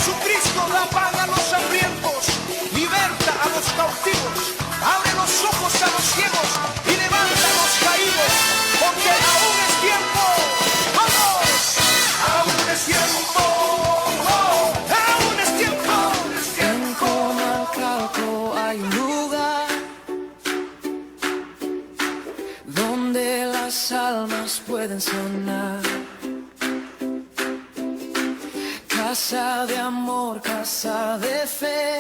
Jesucristo da pan a los hambrientos, liberta a los cautivos, abre los ojos a los ciegos y levanta a los caídos, porque aún es tiempo. ¡Vamos! Aún es tiempo. Aún es tiempo. Aún es tiempo. En Comalcalco hay un lugar donde las almas pueden sonar. Casa de amor, casa de fe.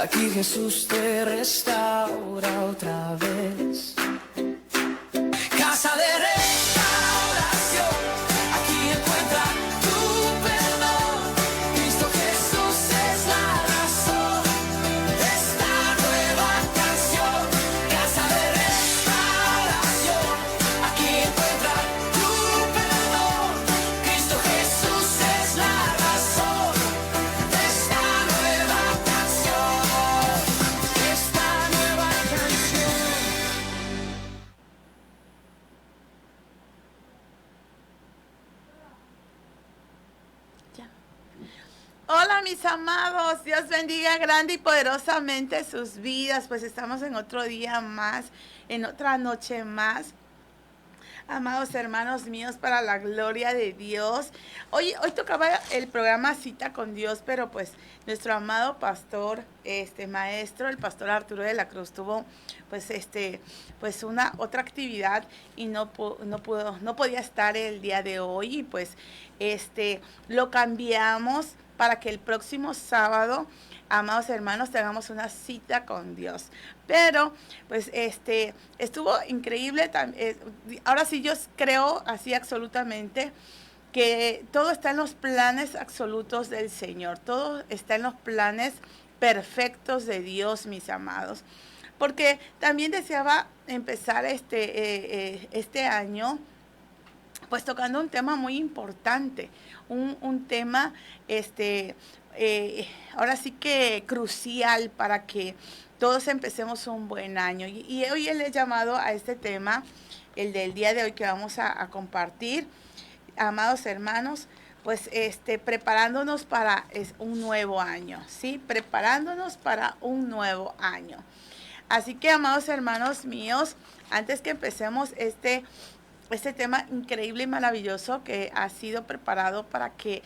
Aquí Jesús te restaura otra vez. Casa de restauración, aquí encuentra tu perdón. Cristo Jesús es la razón de esta nueva canción. Casa de restauración, aquí encuentra tu perdón. Cristo Jesús es la razón de esta nueva canción. Esta nueva canción. Ya. Hola mis amados, Dios bendiga grande y poderosamente sus vidas, pues estamos en otro día más, en otra noche más. Amados hermanos míos, para la gloria de Dios. Hoy tocaba el programa Cita con Dios, pero pues nuestro amado pastor, maestro, el pastor Arturo de la Cruz tuvo pues una otra actividad y no podía estar el día de hoy y pues lo cambiamos para que el próximo sábado, amados hermanos, tengamos una cita con Dios. Pero, pues, estuvo increíble. Ahora sí, yo creo así absolutamente que todo está en los planes absolutos del Señor. Todo está en los planes perfectos de Dios, mis amados. Porque también deseaba empezar este año pues tocando un tema muy importante, un tema ahora sí que crucial para que todos empecemos un buen año. Y hoy le he llamado a este tema, el del día de hoy que vamos a compartir, amados hermanos, pues preparándonos para un nuevo año, ¿sí? Preparándonos para un nuevo año. Así que, amados hermanos míos, antes que empecemos este tema increíble y maravilloso que ha sido preparado para que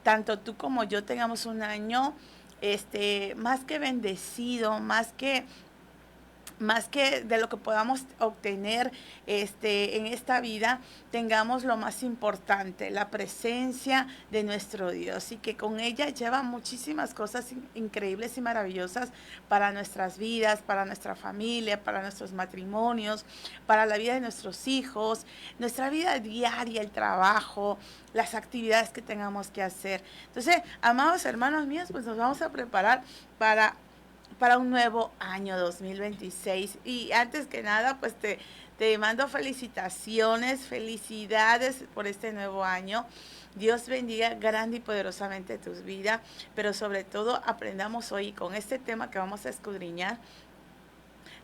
tanto tú como yo tengamos un año más que bendecido, más que de lo que podamos obtener en esta vida, tengamos lo más importante, la presencia de nuestro Dios, y que con ella lleva muchísimas cosas increíbles y maravillosas para nuestras vidas, para nuestra familia, para nuestros matrimonios, para la vida de nuestros hijos, nuestra vida diaria, el trabajo, las actividades que tengamos que hacer. Entonces, amados hermanos míos, pues nos vamos a preparar para un nuevo año 2026. Y antes que nada, pues te mando felicitaciones, felicidades por este nuevo año. Dios bendiga grande y poderosamente tus vidas, pero sobre todo aprendamos hoy con este tema que vamos a escudriñar,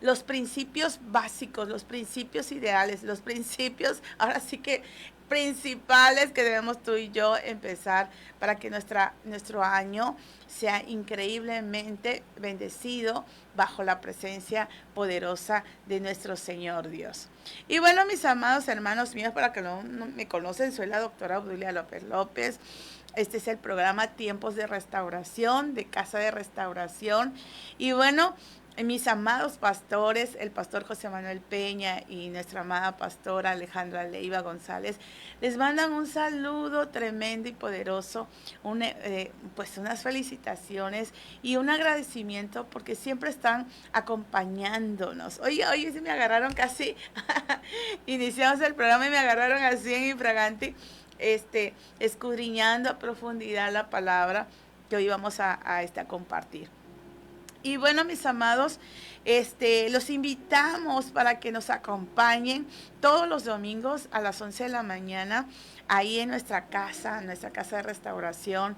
los principios básicos, los principios ideales, los principios, ahora sí que principales que debemos tú y yo empezar para que nuestro año sea increíblemente bendecido bajo la presencia poderosa de nuestro Señor Dios. Y bueno, mis amados hermanos míos, para que no me conocen, soy la doctora Obdulia López López. Este es el programa Tiempos de Restauración, de Casa de Restauración. Y bueno, mis amados pastores, el pastor José Manuel Peña y nuestra amada pastora Alejandra Leiva González, les mandan un saludo tremendo y poderoso, pues unas felicitaciones y un agradecimiento porque siempre están acompañándonos. Oye, se me agarraron casi, iniciamos el programa y me agarraron así en infraganti, escudriñando a profundidad la palabra que hoy vamos a compartir. Y bueno, mis amados, los invitamos para que nos acompañen todos los domingos a las 11 de la mañana, ahí en nuestra casa de restauración,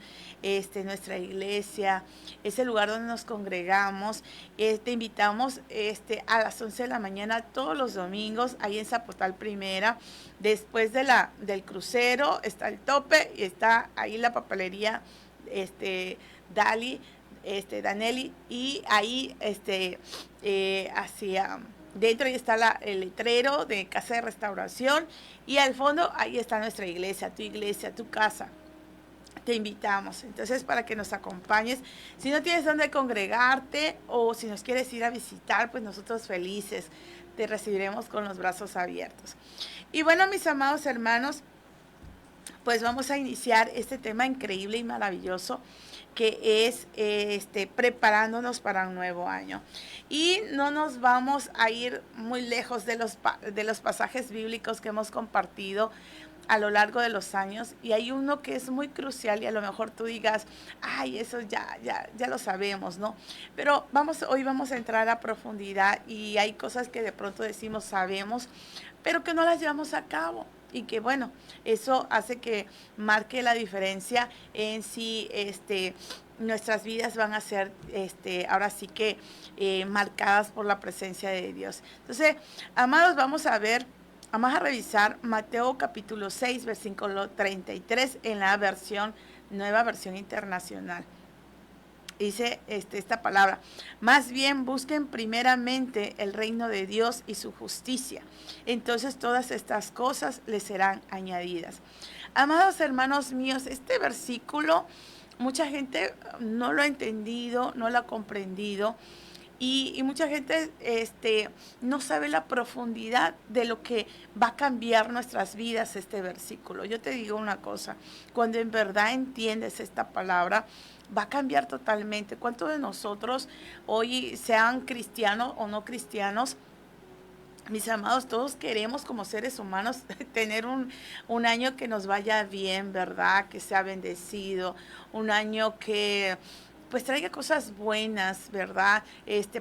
nuestra iglesia, es el lugar donde nos congregamos. Te invitamos a las 11 de la mañana todos los domingos, ahí en Zapotal Primera. Después del crucero está el tope y está ahí la papelería Danelli, y ahí hacia dentro ahí está el letrero de Casa de Restauración, y al fondo ahí está nuestra iglesia, tu casa. Te invitamos entonces para que nos acompañes. Si no tienes dónde congregarte o si nos quieres ir a visitar, pues nosotros felices te recibiremos con los brazos abiertos. Y bueno, mis amados hermanos, pues vamos a iniciar este tema increíble y maravilloso que es preparándonos para un nuevo año. Y no nos vamos a ir muy lejos de los pasajes bíblicos que hemos compartido a lo largo de los años, y hay uno que es muy crucial y a lo mejor tú digas, ay, eso ya lo sabemos, ¿no? Pero hoy vamos a entrar a profundidad, y hay cosas que de pronto decimos sabemos, pero que no las llevamos a cabo. Y que bueno, eso hace que marque la diferencia en si nuestras vidas van a ser ahora sí que marcadas por la presencia de Dios. Entonces, amados, vamos a revisar Mateo capítulo 6, versículo 33 en la nueva versión internacional. Dice esta palabra: más bien busquen primeramente el reino de Dios y su justicia, entonces todas estas cosas les serán añadidas. Amados hermanos míos, este versículo mucha gente no lo ha entendido, no lo ha comprendido, y mucha gente no sabe la profundidad de lo que va a cambiar nuestras vidas este versículo. Yo te digo una cosa, cuando en verdad entiendes esta palabra, va a cambiar totalmente. ¿Cuántos de nosotros hoy, sean cristianos o no cristianos, mis amados, todos queremos como seres humanos tener un año que nos vaya bien, ¿verdad? Que sea bendecido, un año que pues traiga cosas buenas, ¿verdad?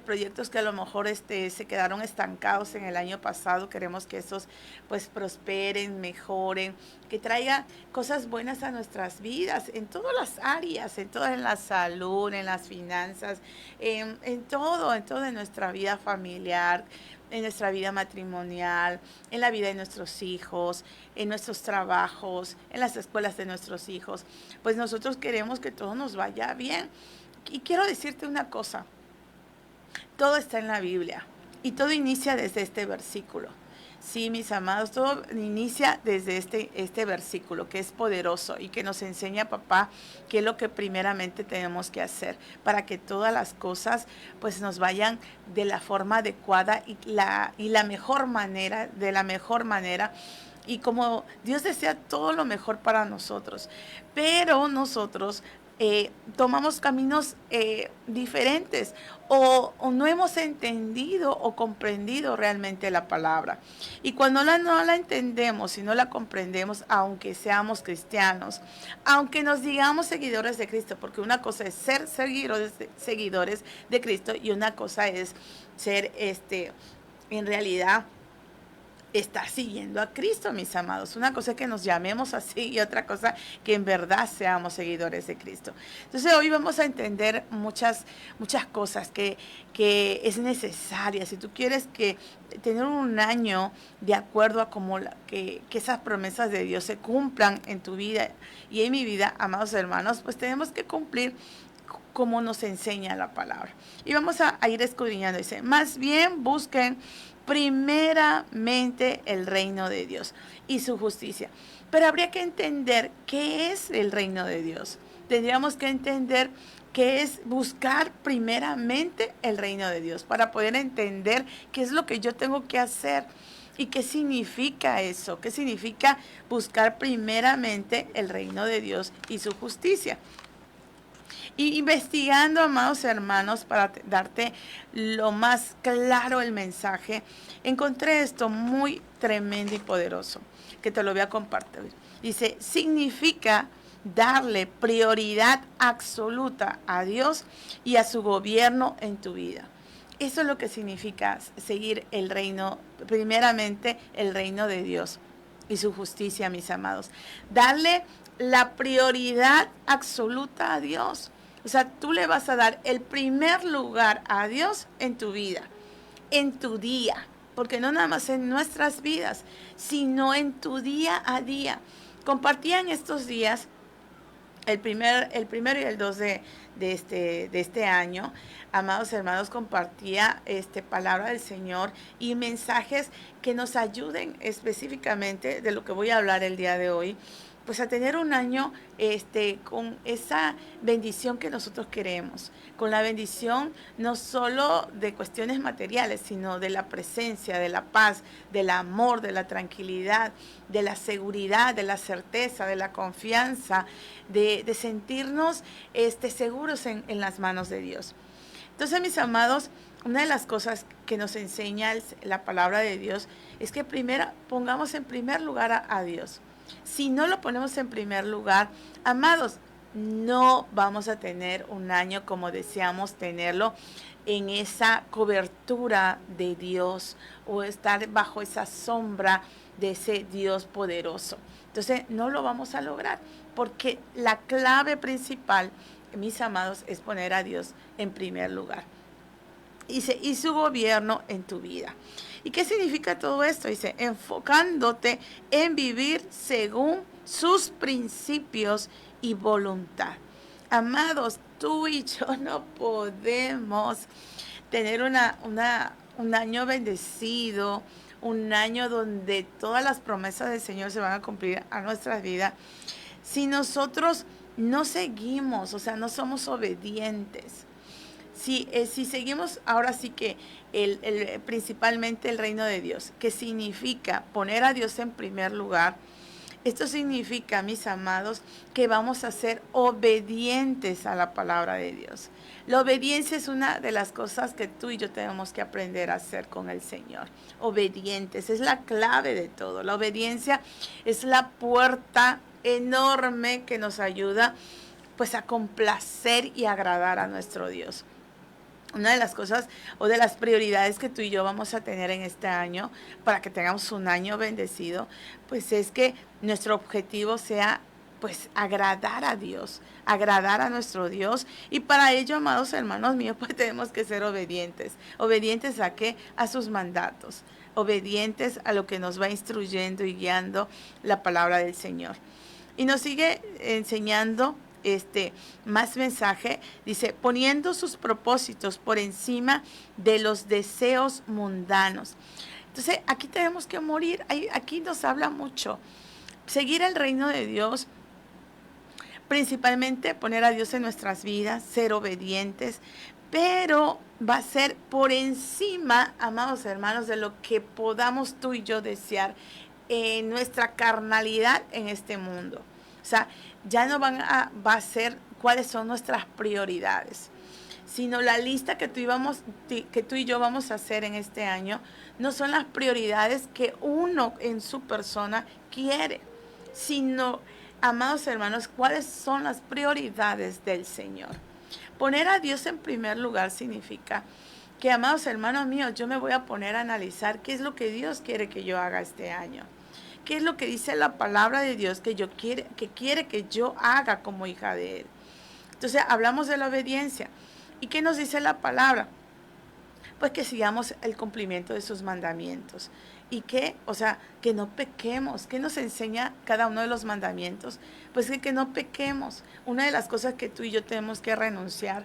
Proyectos que a lo mejor se quedaron estancados en el año pasado, queremos que esos pues prosperen, mejoren, que traiga cosas buenas a nuestras vidas, en todas las áreas, en la salud, en las finanzas, en todo en nuestra vida familiar, en nuestra vida matrimonial, en la vida de nuestros hijos, en nuestros trabajos, en las escuelas de nuestros hijos. Pues nosotros queremos que todo nos vaya bien. Y quiero decirte una cosa, todo está en la Biblia y todo inicia desde este versículo. Sí, mis amados, todo inicia desde este versículo que es poderoso y que nos enseña, papá, qué es lo que primeramente tenemos que hacer para que todas las cosas pues nos vayan de la forma adecuada y la mejor manera, de la mejor manera. Y como Dios desea todo lo mejor para nosotros, pero nosotros tomamos caminos diferentes o no hemos entendido o comprendido realmente la palabra. Y cuando no la entendemos y no la comprendemos, aunque seamos cristianos, aunque nos digamos seguidores de Cristo, porque una cosa es ser seguidores de Cristo y una cosa es ser en realidad está siguiendo a Cristo, mis amados. Una cosa es que nos llamemos así y otra cosa que en verdad seamos seguidores de Cristo. Entonces hoy vamos a entender muchas cosas que es necesaria. Si tú quieres tener un año de acuerdo a que esas promesas de Dios se cumplan en tu vida y en mi vida, amados hermanos, pues tenemos que cumplir como nos enseña la palabra. Y vamos a ir escudriñando. Dice, más bien busquen primeramente el reino de Dios y su justicia. Pero habría que entender qué es el reino de Dios. Tendríamos que entender qué es buscar primeramente el reino de Dios para poder entender qué es lo que yo tengo que hacer y qué significa eso, qué significa buscar primeramente el reino de Dios y su justicia. Y investigando, amados hermanos, para darte lo más claro el mensaje, encontré esto muy tremendo y poderoso, que te lo voy a compartir. Dice, significa darle prioridad absoluta a Dios y a su gobierno en tu vida. Eso es lo que significa seguir el reino, primeramente el reino de Dios y su justicia, mis amados. Darle la prioridad absoluta a Dios. O sea, tú le vas a dar el primer lugar a Dios en tu vida, en tu día, porque no nada más en nuestras vidas, sino en tu día a día. Compartían estos días, el primero y el 2 de este año, amados hermanos, compartía palabra del Señor y mensajes que nos ayuden específicamente de lo que voy a hablar el día de hoy, pues a tener un año con esa bendición que nosotros queremos, con la bendición no solo de cuestiones materiales, sino de la presencia, de la paz, del amor, de la tranquilidad, de la seguridad, de la certeza, de la confianza, de sentirnos seguros en las manos de Dios. Entonces, mis amados, una de las cosas que nos enseña la palabra de Dios es que primero pongamos en primer lugar a Dios. Si no lo ponemos en primer lugar, amados, no vamos a tener un año como deseamos tenerlo, en esa cobertura de Dios o estar bajo esa sombra de ese Dios poderoso. Entonces no lo vamos a lograr, porque la clave principal, mis amados, es poner a Dios en primer lugar y su gobierno en tu vida. ¿Y qué significa todo esto? Dice, enfocándote en vivir según sus principios y voluntad. Amados, tú y yo no podemos tener un año bendecido, un año donde todas las promesas del Señor se van a cumplir a nuestras vidas, si nosotros no seguimos, o sea, no somos obedientes. Si seguimos ahora sí que principalmente el reino de Dios, que significa poner a Dios en primer lugar, esto significa, mis amados, que vamos a ser obedientes a la palabra de Dios. La obediencia es una de las cosas que tú y yo tenemos que aprender a hacer con el Señor. Obedientes, es la clave de todo. La obediencia es la puerta enorme que nos ayuda pues a complacer y agradar a nuestro Dios. Una de las cosas o de las prioridades que tú y yo vamos a tener en este año para que tengamos un año bendecido, pues es que nuestro objetivo sea pues agradar a Dios, agradar a nuestro Dios, y para ello, amados hermanos míos, pues tenemos que ser obedientes. ¿Obedientes a qué? A sus mandatos, obedientes a lo que nos va instruyendo y guiando la palabra del Señor. Y nos sigue enseñando más mensaje, dice, poniendo sus propósitos por encima de los deseos mundanos. Entonces, aquí tenemos que morir, aquí nos habla mucho. Seguir el reino de Dios, principalmente poner a Dios en nuestras vidas, ser obedientes, pero va a ser por encima, amados hermanos, de lo que podamos tú y yo desear en nuestra carnalidad en este mundo. O sea, ya no va a ser cuáles son nuestras prioridades, sino la lista que tú y yo vamos a hacer en este año no son las prioridades que uno en su persona quiere, sino, amados hermanos, cuáles son las prioridades del Señor. Poner a Dios en primer lugar significa que, amados hermanos míos, yo me voy a poner a analizar qué es lo que Dios quiere que yo haga este año. ¿Qué es lo que dice la palabra de Dios que quiere que yo haga como hija de Él? Entonces hablamos de la obediencia. ¿Y qué nos dice la palabra? Pues que sigamos el cumplimiento de sus mandamientos. ¿Y qué? O sea, que no pequemos. ¿Qué nos enseña cada uno de los mandamientos? Pues que no pequemos. Una de las cosas que tú y yo tenemos que renunciar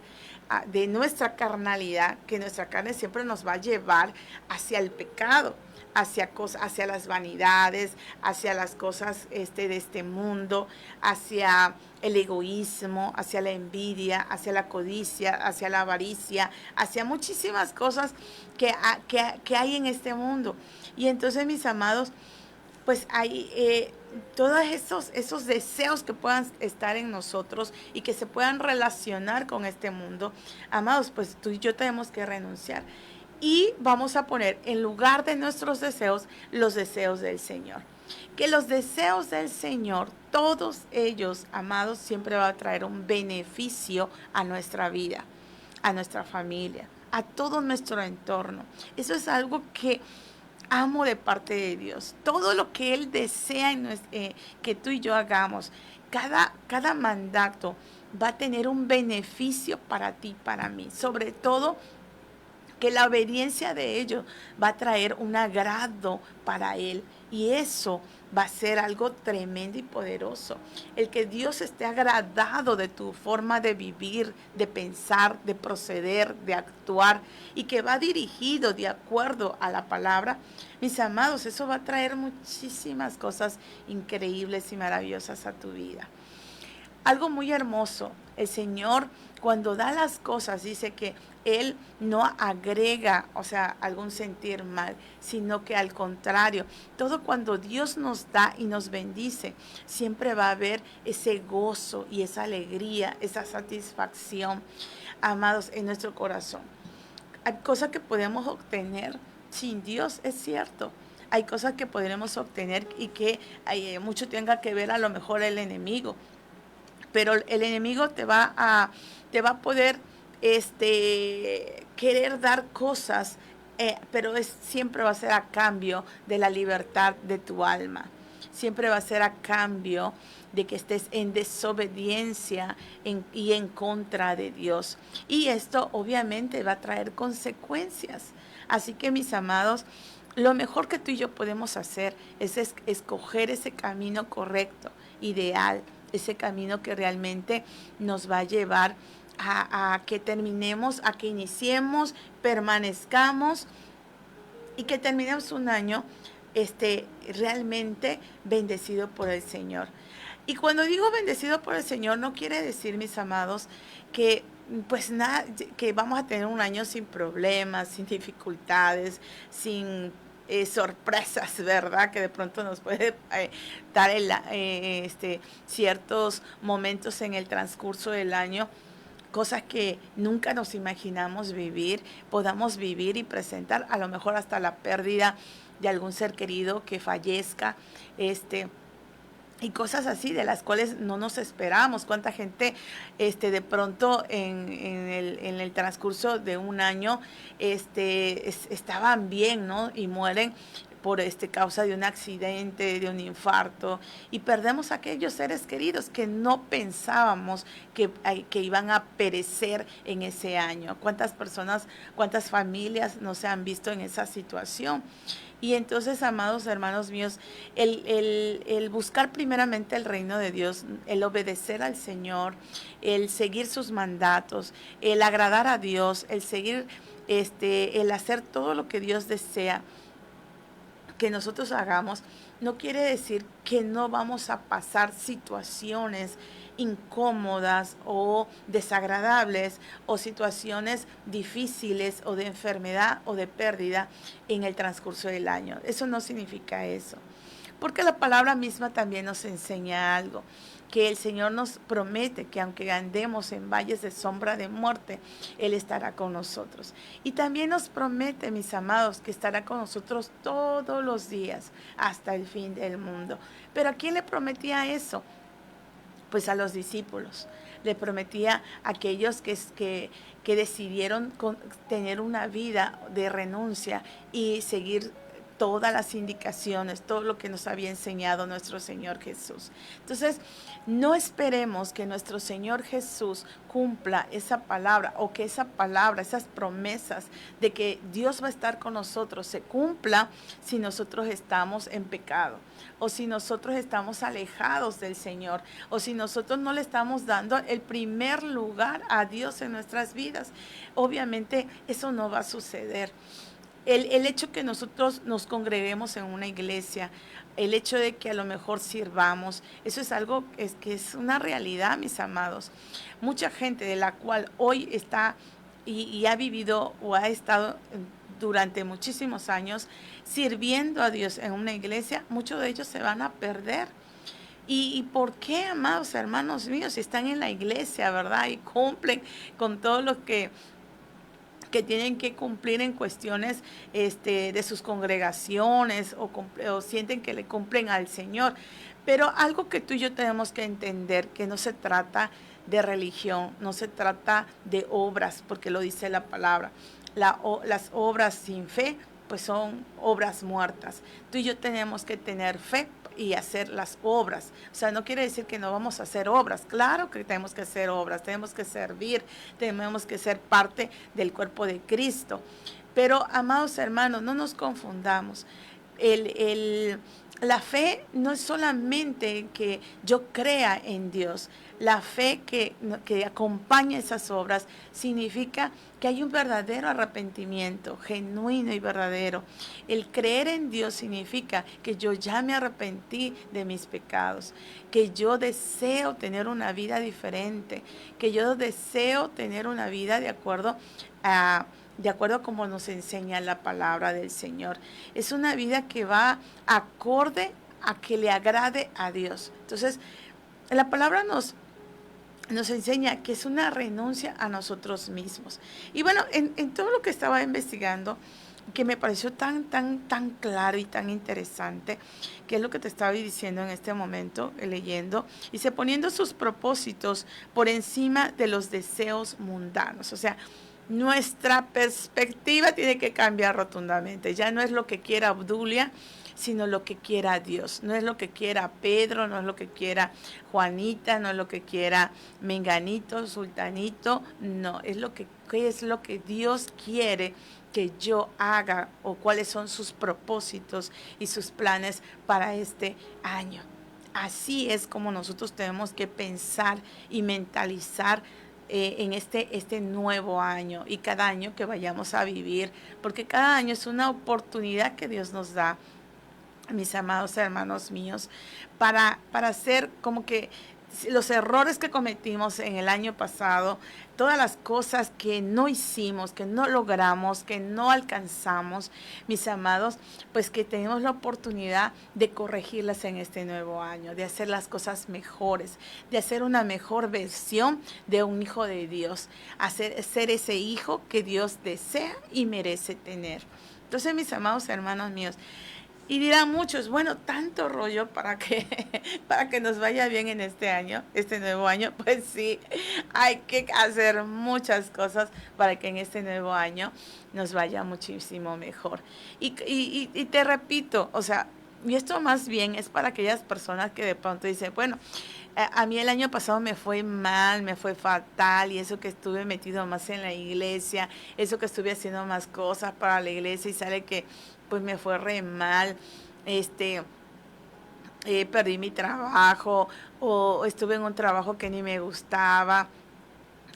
de nuestra carnalidad, que nuestra carne siempre nos va a llevar hacia el pecado, hacia las vanidades, hacia las cosas de este mundo, hacia el egoísmo, hacia la envidia, hacia la codicia, hacia la avaricia, hacia muchísimas cosas que hay en este mundo. Y entonces, mis amados, pues hay todos esos deseos que puedan estar en nosotros y que se puedan relacionar con este mundo, amados, pues tú y yo tenemos que renunciar. Y vamos a poner en lugar de nuestros deseos, los deseos del Señor. Que los deseos del Señor, todos ellos, amados, siempre va a traer un beneficio a nuestra vida, a nuestra familia, a todo nuestro entorno. Eso es algo que amo de parte de Dios. Todo lo que Él desea que tú y yo hagamos, cada mandato va a tener un beneficio para ti, para mí. Sobre todo que la obediencia de ellos va a traer un agrado para Él. Y eso va a ser algo tremendo y poderoso. El que Dios esté agradado de tu forma de vivir, de pensar, de proceder, de actuar, y que va dirigido de acuerdo a la palabra. Mis amados, eso va a traer muchísimas cosas increíbles y maravillosas a tu vida. Algo muy hermoso, el Señor cuando da las cosas dice que Él no agrega, o sea, algún sentir mal, sino que al contrario, todo cuando Dios nos da y nos bendice, siempre va a haber ese gozo y esa alegría, esa satisfacción, amados, en nuestro corazón. Hay cosas que podemos obtener sin Dios, es cierto. Hay cosas que podremos obtener y que mucho tenga que ver a lo mejor el enemigo. Pero el enemigo te va a poder querer dar cosas, pero siempre va a ser a cambio de la libertad de tu alma. Siempre va a ser a cambio de que estés en desobediencia y en contra de Dios. Y esto obviamente va a traer consecuencias. Así que, mis amados, lo mejor que tú y yo podemos hacer es escoger ese camino correcto, ideal, ese camino que realmente nos va a llevar a que terminemos, a que iniciemos, permanezcamos y que terminemos un año realmente bendecido por el Señor. Y cuando digo bendecido por el Señor, no quiere decir, mis amados, que pues nada, que vamos a tener un año sin problemas, sin dificultades, sin sorpresas, ¿verdad? Que de pronto nos puede dar ciertos momentos en el transcurso del año, cosas que nunca nos imaginamos vivir, podamos vivir y presentar, a lo mejor hasta la pérdida de algún ser querido que fallezca, y cosas así de las cuales no nos esperamos. Cuánta gente de pronto en el transcurso de un año estaban bien, ¿no? Y mueren por causa de un accidente, de un infarto, y perdemos a aquellos seres queridos que no pensábamos que iban a perecer en ese año. ¿Cuántas personas, cuántas familias no se han visto en esa situación? Y entonces, amados hermanos míos, el buscar primeramente el reino de Dios, el obedecer al Señor, el seguir sus mandatos, el agradar a Dios, el seguir, el hacer todo lo que Dios desea que nosotros hagamos, no quiere decir que no vamos a pasar situaciones incómodas o desagradables o situaciones difíciles o de enfermedad o de pérdida en el transcurso del año. Eso no significa eso, porque la palabra misma también nos enseña algo, que el Señor nos promete que aunque andemos en valles de sombra de muerte, Él estará con nosotros. Y también nos promete, mis amados, que estará con nosotros todos los días hasta el fin del mundo. ¿Pero a quién le prometía eso? Pues a los discípulos. Le prometía a aquellos que decidieron tener una vida de renuncia y seguir todas las indicaciones, todo lo que nos había enseñado nuestro Señor Jesús. Entonces, no esperemos que nuestro Señor Jesús cumpla esa palabra o que esa palabra, esas promesas de que Dios va a estar con nosotros se cumpla si nosotros estamos en pecado o si nosotros estamos alejados del Señor o si nosotros no le estamos dando el primer lugar a Dios en nuestras vidas. Obviamente eso no va a suceder. El hecho que nosotros nos congreguemos en una iglesia, el hecho de que a lo mejor sirvamos, eso es algo que es una realidad, mis amados. Mucha gente de la cual hoy está y ha vivido o ha estado durante muchísimos años sirviendo a Dios en una iglesia, muchos de ellos se van a perder. ¿Y por qué, amados hermanos míos, si están en la iglesia, verdad? Y cumplen con todo lo que que tienen que cumplir en cuestiones de sus congregaciones o sienten que le cumplen al Señor. Pero algo que tú y yo tenemos que entender, que no se trata de religión, no se trata de obras, porque lo dice la palabra. Las obras sin fe, pues son obras muertas. Tú y yo tenemos que tener fe y hacer las obras. O sea, no quiere decir que no vamos a hacer obras. Claro que tenemos que hacer obras, tenemos que servir, tenemos que ser parte del cuerpo de Cristo. Pero, amados hermanos, no nos confundamos. La fe no es solamente que yo crea en Dios. La fe que acompaña esas obras significa que hay un verdadero arrepentimiento, genuino y verdadero. El creer en Dios significa que yo ya me arrepentí de mis pecados, que yo deseo tener una vida diferente, que yo deseo tener una vida de acuerdo a como nos enseña la palabra del Señor. Es una vida que va acorde a que le agrade a Dios. Entonces, la palabra nos enseña que es una renuncia a nosotros mismos. Y bueno, en todo lo que estaba investigando, que me pareció tan claro y tan interesante, que es lo que te estaba diciendo en este momento, leyendo, y se poniendo sus propósitos por encima de los deseos mundanos. O sea, nuestra perspectiva tiene que cambiar rotundamente. Ya no es lo que quiera Obdulia, sino lo que quiera Dios. No es lo que quiera Pedro, no es lo que quiera Juanita, no es lo que quiera Menganito, Sultanito. No, es ¿qué es lo que Dios quiere que yo haga, o cuáles son sus propósitos y sus planes para este año? Así es como nosotros tenemos que pensar y mentalizar en este nuevo año y cada año que vayamos a vivir, porque cada año es una oportunidad que Dios nos da, mis amados hermanos míos, para hacer como que los errores que cometimos en el año pasado, todas las cosas que no hicimos, que no logramos, que no alcanzamos, mis amados, pues que tenemos la oportunidad de corregirlas en este nuevo año, de hacer las cosas mejores, de hacer una mejor versión de un hijo de Dios, ser ese hijo que Dios desea y merece tener. Entonces, mis amados hermanos míos, y dirán muchos, bueno, tanto rollo para que nos vaya bien en este año, este nuevo año. Pues sí, hay que hacer muchas cosas para que en este nuevo año nos vaya muchísimo mejor. Y te repito, o sea, y esto más bien es para aquellas personas que de pronto dicen, bueno, a mí el año pasado me fue mal, me fue fatal, y eso que estuve metido más en la iglesia, eso que estuve haciendo más cosas para la iglesia y sale que pues me fue re mal, perdí mi trabajo o estuve en un trabajo que ni me gustaba,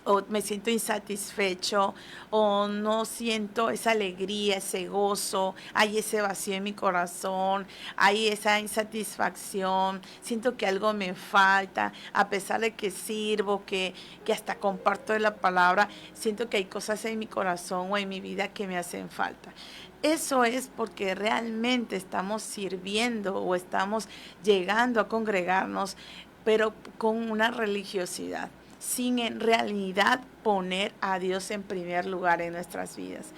o me siento insatisfecho, o no siento esa alegría, ese gozo, hay ese vacío en mi corazón, hay esa insatisfacción, siento que algo me falta, a pesar de que sirvo, que hasta comparto de la palabra, siento que hay cosas en mi corazón o en mi vida que me hacen falta. Eso es porque realmente estamos sirviendo o estamos llegando a congregarnos, pero con una religiosidad, sin en realidad poner a Dios en primer lugar en nuestras vidas.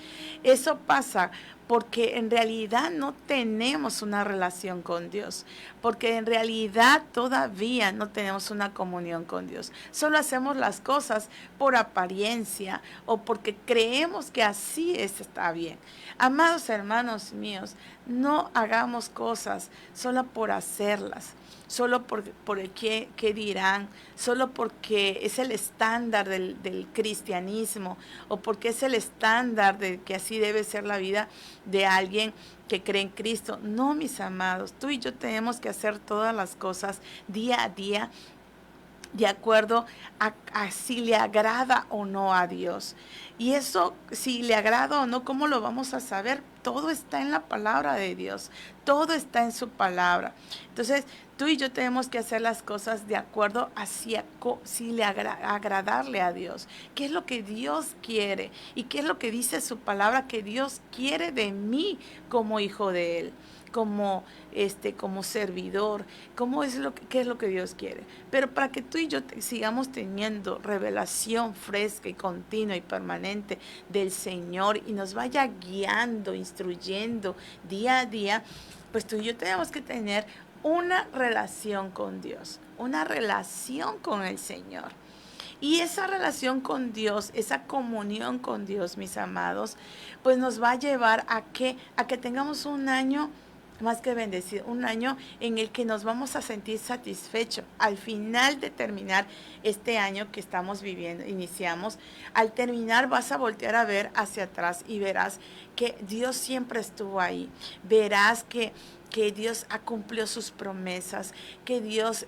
Eso pasa porque en realidad no tenemos una relación con Dios, porque en realidad todavía no tenemos una comunión con Dios. Solo hacemos las cosas por apariencia o porque creemos que así está bien. Amados hermanos míos, no hagamos cosas solo por hacerlas, solo por el qué dirán, solo porque es el estándar del cristianismo o porque es el estándar de que así debe ser la vida de alguien que cree en Cristo. No, mis amados, tú y yo tenemos que hacer todas las cosas día a día de acuerdo a si le agrada o no a Dios. Y eso, si le agrada o no, ¿cómo lo vamos a saber? Todo está en la palabra de Dios, todo está en su palabra. Entonces, tú y yo tenemos que hacer las cosas de acuerdo a si le agradarle a Dios. ¿Qué es lo que Dios quiere? ¿Y qué es lo que dice su palabra que Dios quiere de mí como hijo de Él? como servidor, qué es lo que Dios quiere. Pero para que tú y yo sigamos teniendo revelación fresca y continua y permanente del Señor y nos vaya guiando, instruyendo día a día, pues tú y yo tenemos que tener una relación con Dios, una relación con el Señor. Y esa relación con Dios, esa comunión con Dios, mis amados, pues nos va a llevar a que tengamos un año más que bendecido, un año en el que nos vamos a sentir satisfechos. Al final de terminar este año que estamos viviendo, iniciamos, al terminar vas a voltear a ver hacia atrás y verás que Dios siempre estuvo ahí. Verás que Dios ha cumplido sus promesas, que Dios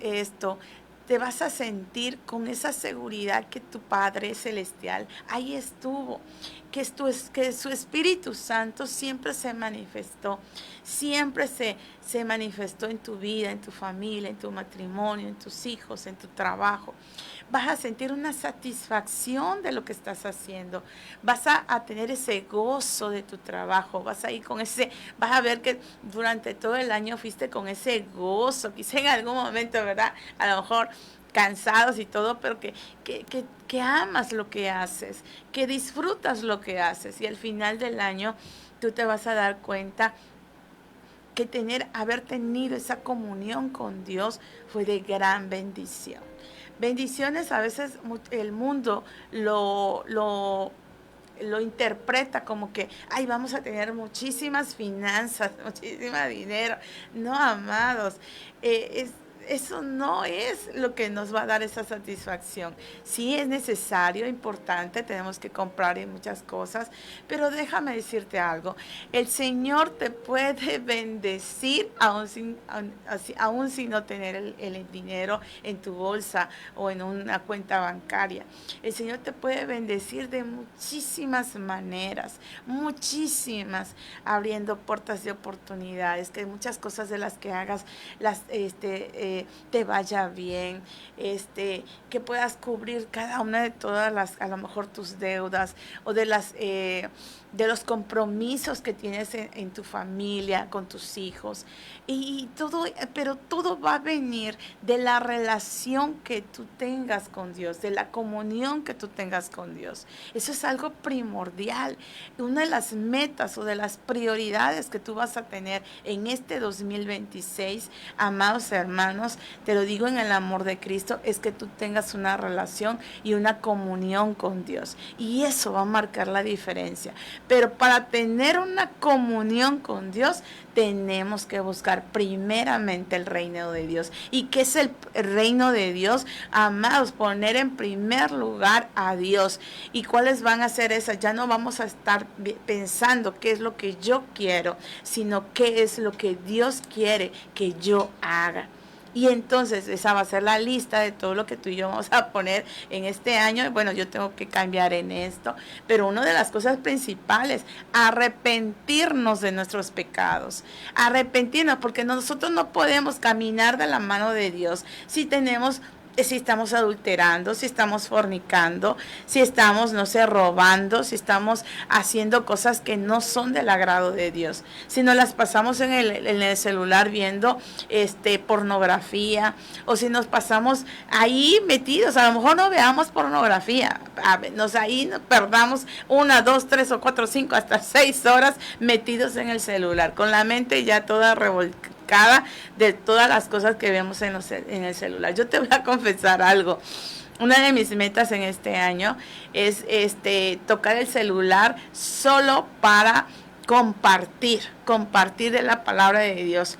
te vas a sentir con esa seguridad que tu Padre Celestial ahí estuvo, que su Espíritu Santo siempre se manifestó, siempre se manifestó en tu vida, en tu familia, en tu matrimonio, en tus hijos, en tu trabajo. Vas a sentir una satisfacción de lo que estás haciendo, vas a tener ese gozo de tu trabajo, vas a ir vas a ver que durante todo el año fuiste con ese gozo, quizá en algún momento, ¿verdad? A lo mejor cansados y todo, pero que amas lo que haces, que disfrutas lo que haces, y al final del año tú te vas a dar cuenta que haber tenido esa comunión con Dios fue de gran bendición. Bendiciones a veces el mundo lo interpreta como que, vamos a tener muchísimas finanzas, muchísimo dinero. No, amados, eso no es lo que nos va a dar esa satisfacción. Sí es necesario, importante, tenemos que comprar muchas cosas, pero déjame decirte algo, el Señor te puede bendecir aún sin no tener el dinero en tu bolsa o en una cuenta bancaria. El Señor te puede bendecir de muchísimas maneras, muchísimas, abriendo puertas de oportunidades, que muchas cosas de las que hagas te vaya bien, que puedas cubrir cada una de todas a lo mejor tus deudas o de los compromisos que tienes en tu familia, con tus hijos, pero todo va a venir de la relación que tú tengas con Dios, de la comunión que tú tengas con Dios. Eso es algo primordial. Una de las metas o de las prioridades que tú vas a tener en este 2026, amados hermanos, te lo digo en el amor de Cristo, es que tú tengas una relación y una comunión con Dios. Y eso va a marcar la diferencia. Pero para tener una comunión con Dios, tenemos que buscar primeramente el reino de Dios. ¿Y qué es el reino de Dios? Amados, poner en primer lugar a Dios. ¿Y cuáles van a ser esas? Ya no vamos a estar pensando qué es lo que yo quiero, sino qué es lo que Dios quiere que yo haga. Y entonces esa va a ser la lista de todo lo que tú y yo vamos a poner en este año. Bueno, yo tengo que cambiar en esto, pero una de las cosas principales, arrepentirnos de nuestros pecados, arrepentirnos, porque nosotros no podemos caminar de la mano de Dios si estamos adulterando, si estamos fornicando, si estamos, robando, si estamos haciendo cosas que no son del agrado de Dios. Si nos las pasamos en el celular viendo pornografía, o si nos pasamos ahí metidos, a lo mejor no veamos pornografía, ahí nos perdamos 1, 2, 3 o 4, 5, hasta 6 horas metidos en el celular, con la mente ya toda revolcada de todas las cosas que vemos en el celular. Yo te voy a confesar algo. Una de mis metas en este año es tocar el celular solo para compartir de la palabra de Dios,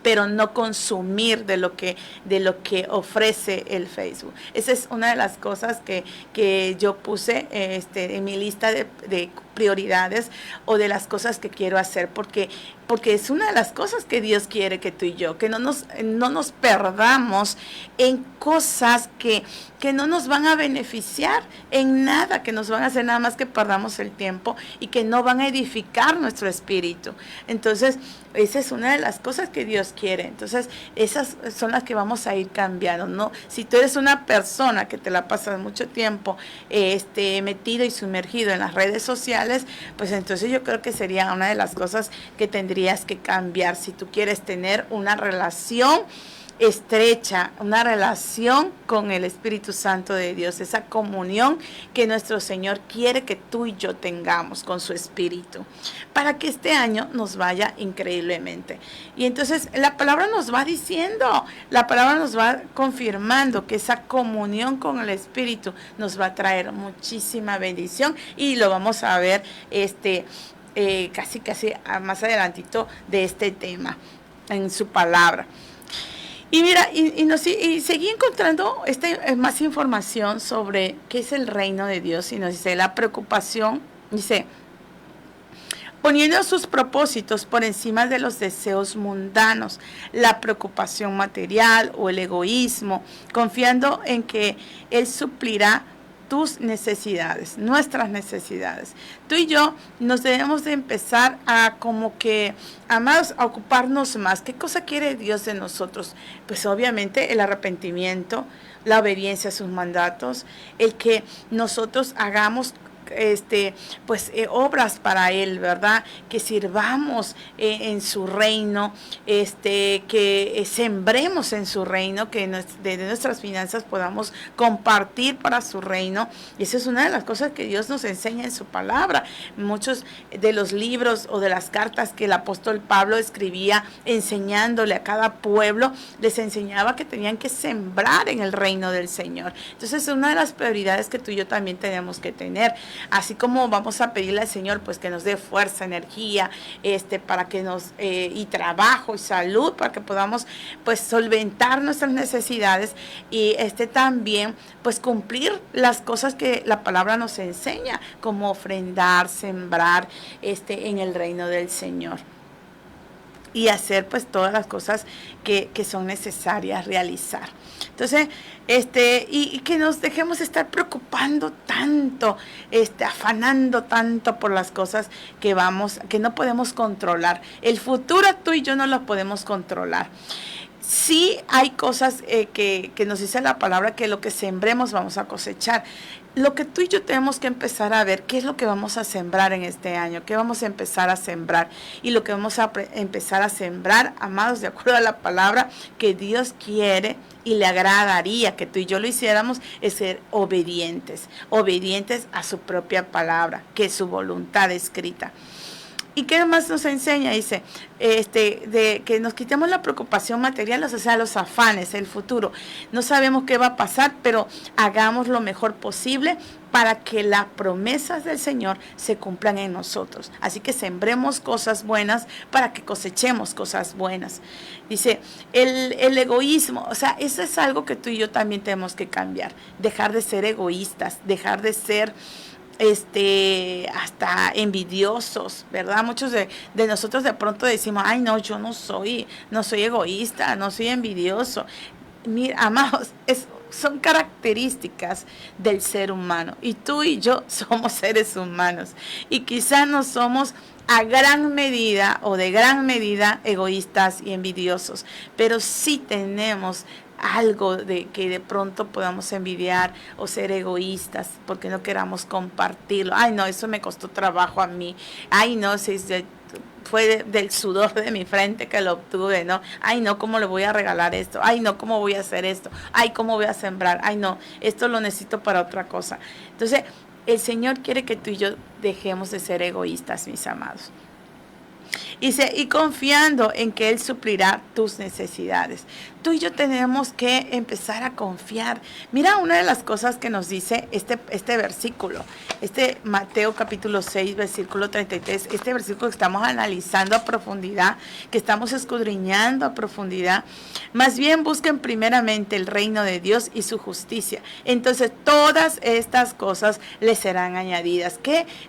pero no consumir de lo que ofrece el Facebook. Esa es una de las cosas que yo puse en mi lista de prioridades, o de las cosas que quiero hacer, porque es una de las cosas que Dios quiere que tú y yo, que no nos perdamos en cosas que no nos van a beneficiar en nada, que nos van a hacer nada más que perdamos el tiempo y que no van a edificar nuestro espíritu. Entonces, esa es una de las cosas que Dios quiere. Entonces, esas son las que vamos a ir cambiando, ¿no? Si tú eres una persona que te la pasas mucho tiempo metido y sumergido en las redes sociales, sociales, pues entonces yo creo que sería una de las cosas que tendrías que cambiar si tú quieres tener una relación estrecha, una relación con el Espíritu Santo de Dios, esa comunión que nuestro Señor quiere que tú y yo tengamos con su Espíritu, para que este año nos vaya increíblemente. Y entonces la palabra nos va diciendo, la palabra nos va confirmando que esa comunión con el Espíritu nos va a traer muchísima bendición, y lo vamos a ver casi más adelantito de este tema en su palabra. Y mira, y seguí encontrando más información sobre qué es el reino de Dios, y nos dice la preocupación, dice, poniendo sus propósitos por encima de los deseos mundanos, la preocupación material o el egoísmo, confiando en que Él suplirá tus necesidades, nuestras necesidades. Tú y yo nos debemos de empezar a amados, a ocuparnos más. ¿Qué cosa quiere Dios de nosotros? Pues obviamente el arrepentimiento, la obediencia a sus mandatos, el que nosotros hagamos obras para Él, ¿verdad? Que sirvamos en su reino, que sembremos en su reino, que de nuestras finanzas podamos compartir para su reino. Y esa es una de las cosas que Dios nos enseña en su palabra. Muchos de los libros o de las cartas que el apóstol Pablo escribía enseñándole a cada pueblo, les enseñaba que tenían que sembrar en el reino del Señor. Entonces es una de las prioridades que tú y yo también tenemos que tener. Así como vamos a pedirle al Señor pues que nos dé fuerza, energía, para que y trabajo y salud, para que podamos pues solventar nuestras necesidades, y también pues cumplir las cosas que la palabra nos enseña, como ofrendar, sembrar en el reino del Señor, y hacer pues todas las cosas que son necesarias realizar. Entonces, y que nos dejemos estar preocupando tanto, afanando tanto por las cosas que no podemos controlar. El futuro tú y yo no lo podemos controlar. Sí hay cosas que nos dice la palabra, que lo que sembremos vamos a cosechar. Lo que tú y yo tenemos que empezar a ver, qué es lo que vamos a sembrar en este año, qué vamos a empezar a sembrar. Y lo que vamos a empezar a sembrar, amados, de acuerdo a la palabra que Dios quiere y le agradaría que tú y yo lo hiciéramos, es ser obedientes a su propia palabra, que es su voluntad escrita. ¿Y qué más nos enseña? Dice, de que nos quitemos la preocupación material, o sea, los afanes, el futuro. No sabemos qué va a pasar, pero hagamos lo mejor posible para que las promesas del Señor se cumplan en nosotros. Así que sembremos cosas buenas para que cosechemos cosas buenas. Dice, el egoísmo, o sea, eso es algo que tú y yo también tenemos que cambiar. Dejar de ser egoístas, dejar de ser hasta envidiosos, ¿verdad? Muchos de nosotros de pronto decimos, ay no, yo no soy egoísta, no soy envidioso. Mira, amados, son características del ser humano, y tú y yo somos seres humanos, y quizás no somos a gran medida o de gran medida egoístas y envidiosos, pero sí tenemos algo de que de pronto podamos envidiar o ser egoístas porque no queramos compartirlo. Ay no, eso me costó trabajo a mí. Ay no, fue del sudor de mi frente que lo obtuve, ¿no? Ay no, ¿cómo le voy a regalar esto? Ay no, ¿cómo voy a hacer esto? Ay, ¿cómo voy a sembrar? Ay no, esto lo necesito para otra cosa. Entonces, el Señor quiere que tú y yo dejemos de ser egoístas, mis amados. Y confiando en que Él suplirá tus necesidades. Tú y yo tenemos que empezar a confiar. Mira una de las cosas que nos dice este versículo, Mateo capítulo 6, versículo 33, este versículo que estamos analizando a profundidad, que estamos escudriñando a profundidad. Más bien busquen primeramente el reino de Dios y su justicia. Entonces todas estas cosas les serán añadidas.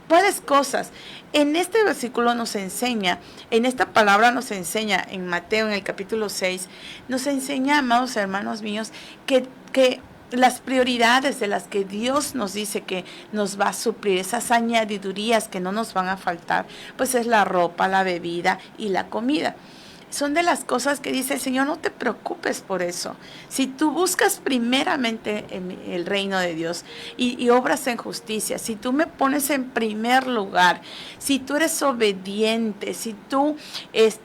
¿Cuáles cosas? En este versículo nos enseña, en esta palabra nos enseña, en Mateo en el capítulo 6, nos enseña, amados hermanos míos, que las prioridades de las que Dios nos dice que nos va a suplir, esas añadidurías que no nos van a faltar, pues es la ropa, la bebida y la comida. son de las cosas que dice el Señor, no te preocupes por eso. Si tú buscas primeramente el reino de Dios y obras en justicia, si tú me pones en primer lugar, si tú eres obediente, si tú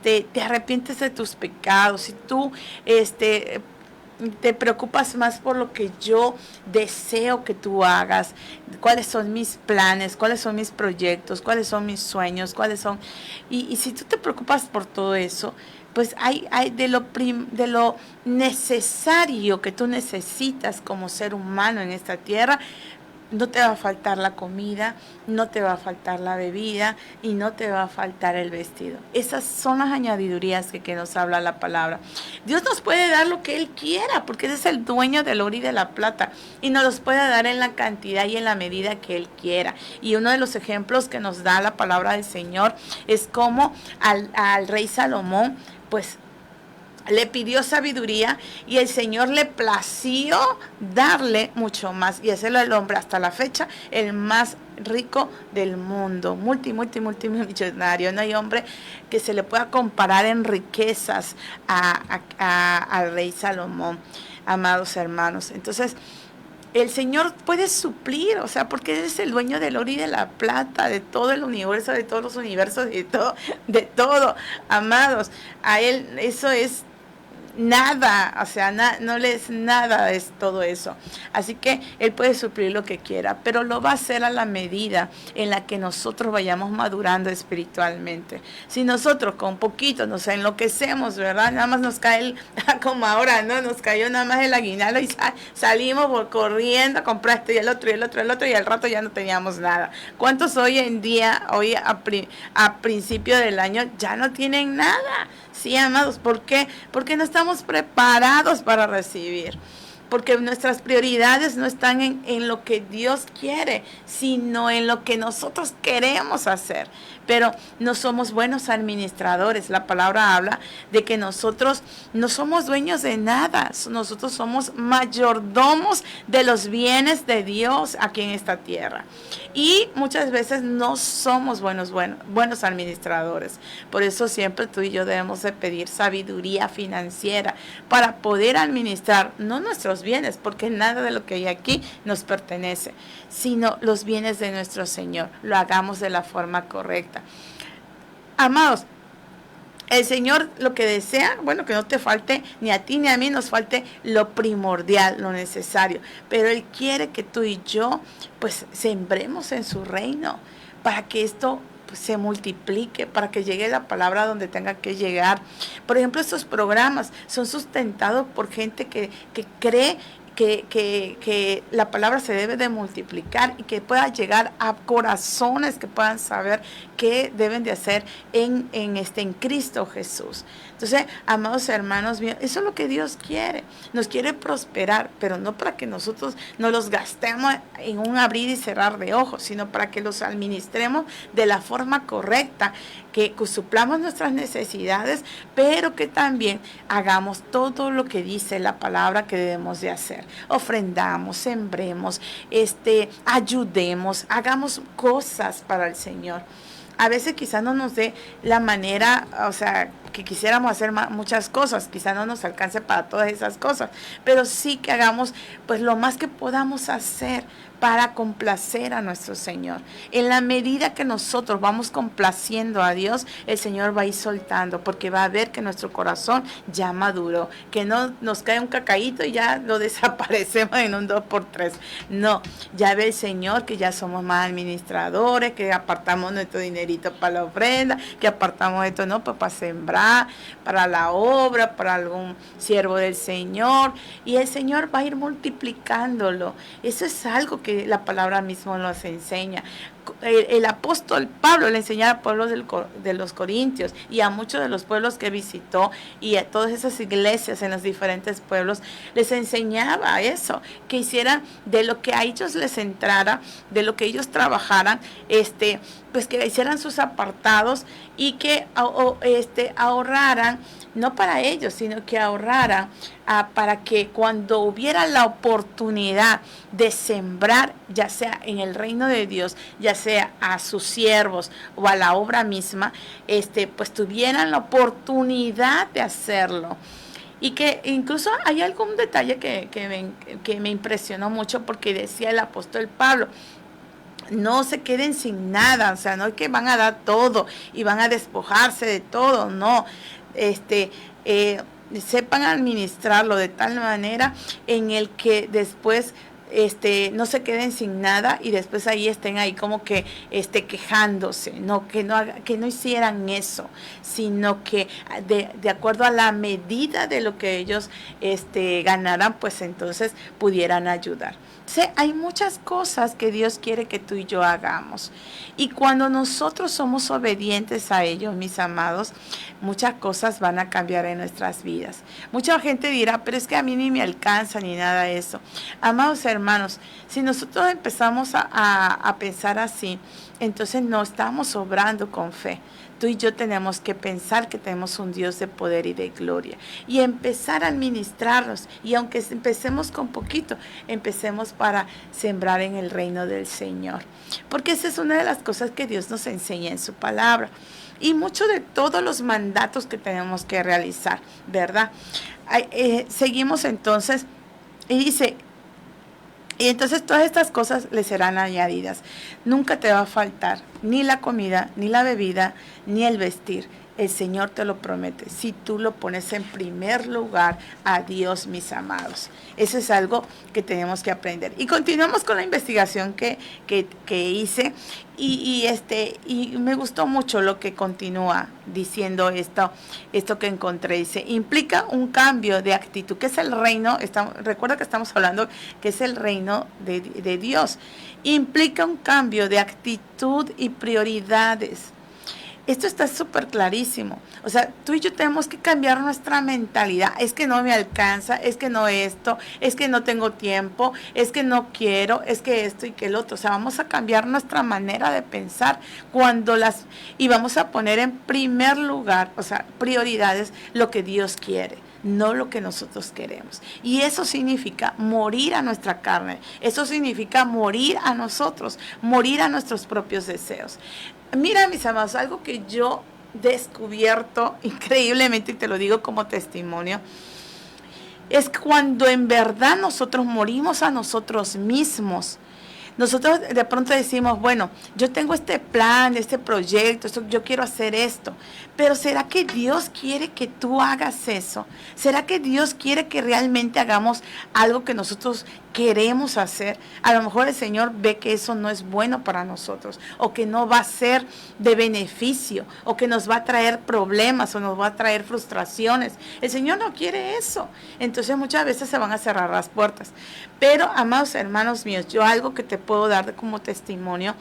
te arrepientes de tus pecados, si tú te preocupas más por lo que yo deseo que tú hagas, cuáles son mis planes, cuáles son mis proyectos, cuáles son mis sueños, cuáles son... Y si tú te preocupas por todo eso, pues hay de lo necesario que tú necesitas como ser humano en esta tierra. No te va a faltar la comida, no te va a faltar la bebida y no te va a faltar el vestido. Esas son las añadidurías que nos habla la palabra. Dios nos puede dar lo que Él quiera, porque Él es el dueño del oro y de la plata, y nos los puede dar en la cantidad y en la medida que Él quiera. Y uno de los ejemplos que nos da la palabra del Señor es como al rey Salomón, pues le pidió sabiduría y el Señor le plació darle mucho más y hacerlo el hombre hasta la fecha el más rico del mundo, multimillonario. No hay hombre que se le pueda comparar en riquezas al rey Salomón, amados hermanos. Entonces, el Señor puede suplir, o sea, porque Él es el dueño del oro y de la plata, de todo el universo, de todos los universos, de todo, amados. A Él eso es nada, o sea, no le es nada, es todo eso. Así que Él puede suplir lo que quiera, pero lo va a hacer a la medida en la que nosotros vayamos madurando espiritualmente. Si nosotros con poquito nos enloquecemos, ¿verdad? Nada más nos cae, como ahora, ¿no? Nos cayó nada más el aguinaldo y salimos corriendo a comprar esto y el otro y el otro y el otro y al rato ya no teníamos nada. ¿Cuántos hoy en día, a principio del año, ya no tienen nada? Sí, amados, ¿por qué? Porque no estamos preparados para recibir. Porque nuestras prioridades no están en lo que Dios quiere, sino en lo que nosotros queremos hacer. Pero no somos buenos administradores. La palabra habla de que nosotros no somos dueños de nada. Nosotros somos mayordomos de los bienes de Dios aquí en esta tierra. Y muchas veces no somos buenos administradores. Por eso siempre tú y yo debemos de pedir sabiduría financiera para poder administrar no nuestros bienes, porque nada de lo que hay aquí nos pertenece, sino los bienes de nuestro Señor. Lo hagamos de la forma correcta. Amados, el Señor lo que desea, bueno, que no te falte, ni a ti ni a mí nos falte lo primordial, lo necesario. Pero Él quiere que tú y yo, pues, sembremos en su reino, para que esto pues, se multiplique, para que llegue la palabra donde tenga que llegar. Por ejemplo, estos programas son sustentados por gente que cree que la palabra se debe de multiplicar y que pueda llegar a corazones que puedan saber qué deben de hacer en Cristo Jesús. Entonces, amados hermanos míos, eso es lo que Dios quiere. Nos quiere prosperar, pero no para que nosotros nos los gastemos en un abrir y cerrar de ojos, sino para que los administremos de la forma correcta, que suplamos nuestras necesidades, pero que también hagamos todo lo que dice la palabra que debemos de hacer. Ofrendamos, sembremos, ayudemos, hagamos cosas para el Señor. A veces quizás no nos dé la manera, o sea, que quisiéramos hacer muchas cosas, quizás no nos alcance para todas esas cosas, pero sí que hagamos pues lo más que podamos hacer para complacer a nuestro Señor. En la medida que nosotros vamos complaciendo a Dios, el Señor va a ir soltando, porque va a ver que nuestro corazón ya maduró, que no nos cae un cacaíto y ya lo desaparecemos en un 2x3. No, ya ve el Señor que ya somos más administradores, que apartamos nuestro dinerito para la ofrenda, que apartamos esto, ¿no? Pues para sembrar, para la obra, para algún siervo del Señor, y el Señor va a ir multiplicándolo. Eso es algo que la palabra mismo nos enseña. El apóstol Pablo le enseñaba a pueblos de los Corintios y a muchos de los pueblos que visitó y a todas esas iglesias en los diferentes pueblos, les enseñaba eso, que hicieran de lo que a ellos les entrara, de lo que ellos trabajaran, pues que hicieran sus apartados y que ahorraran, no para ellos, sino que ahorraran para que cuando hubiera la oportunidad de sembrar, ya sea en el reino de Dios, ya sea a sus siervos o a la obra misma, pues tuvieran la oportunidad de hacerlo. Y que incluso hay algún detalle que me impresionó mucho, porque decía el apóstol Pablo: no se queden sin nada, o sea, no es que van a dar todo y van a despojarse de todo, no, sepan administrarlo de tal manera en el que después no se queden sin nada y después ahí estén ahí como que quejándose, no, que no hicieran eso, sino que de acuerdo a la medida de lo que ellos ganaran, pues entonces pudieran ayudar. Hay muchas cosas que Dios quiere que tú y yo hagamos, y cuando nosotros somos obedientes a ellos, mis amados, muchas cosas van a cambiar en nuestras vidas. Mucha gente dirá: pero es que a mí ni me alcanza ni nada de eso. Amados hermanos, si nosotros empezamos a pensar así, entonces no estamos obrando con fe. Tú y yo tenemos que pensar que tenemos un Dios de poder y de gloria, y empezar a administrarnos, y aunque empecemos con poquito, empecemos para sembrar en el reino del Señor, porque esa es una de las cosas que Dios nos enseña en su palabra, y mucho de todos los mandatos que tenemos que realizar, ¿verdad? Seguimos entonces, y dice: y entonces todas estas cosas le serán añadidas. Nunca te va a faltar ni la comida, ni la bebida, ni el vestir. El Señor te lo promete, si tú lo pones en primer lugar a Dios, mis amados. Eso es algo que tenemos que aprender. Y continuamos con la investigación que hice, y me gustó mucho lo que continúa diciendo esto que encontré. Dice: implica un cambio de actitud, que es el reino. Recuerda que estamos hablando que es el reino de Dios. Implica un cambio de actitud y prioridades. Esto está súper clarísimo. O sea, tú y yo tenemos que cambiar nuestra mentalidad. Es que no me alcanza, es que no esto, es que no tengo tiempo, es que no quiero, es que esto y que el otro. O sea, vamos a cambiar nuestra manera de pensar y vamos a poner en primer lugar, o sea, prioridades, lo que Dios quiere, no lo que nosotros queremos. Y eso significa morir a nuestra carne. Eso significa morir a nosotros, morir a nuestros propios deseos. Mira, mis amados, algo que yo he descubierto increíblemente, y te lo digo como testimonio, es cuando en verdad nosotros morimos a nosotros mismos. Nosotros de pronto decimos: bueno, yo tengo este plan, este proyecto, yo quiero hacer esto, pero ¿será que Dios quiere que tú hagas eso? ¿Será que Dios quiere que realmente hagamos algo que nosotros queremos hacer? A lo mejor el Señor ve que eso no es bueno para nosotros, o que no va a ser de beneficio, o que nos va a traer problemas, o nos va a traer frustraciones. El Señor no quiere eso. Entonces muchas veces se van a cerrar las puertas. Pero, amados hermanos míos, yo algo que te puedo dar como testimonio,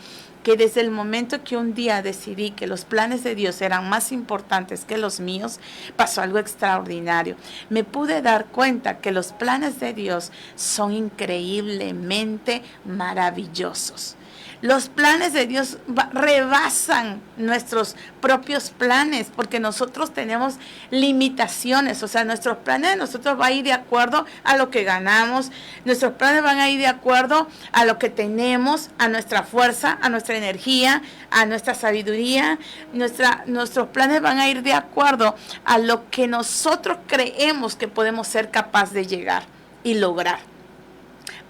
que desde el momento que un día decidí que los planes de Dios eran más importantes que los míos, pasó algo extraordinario. Me pude dar cuenta que los planes de Dios son increíblemente maravillosos. Los planes de Dios rebasan nuestros propios planes, porque nosotros tenemos limitaciones. O sea, nuestros planes de nosotros van a ir de acuerdo a lo que ganamos. Nuestros planes van a ir de acuerdo a lo que tenemos, a nuestra fuerza, a nuestra energía, a nuestra sabiduría. Nuestros planes van a ir de acuerdo a lo que nosotros creemos que podemos ser capaces de llegar y lograr.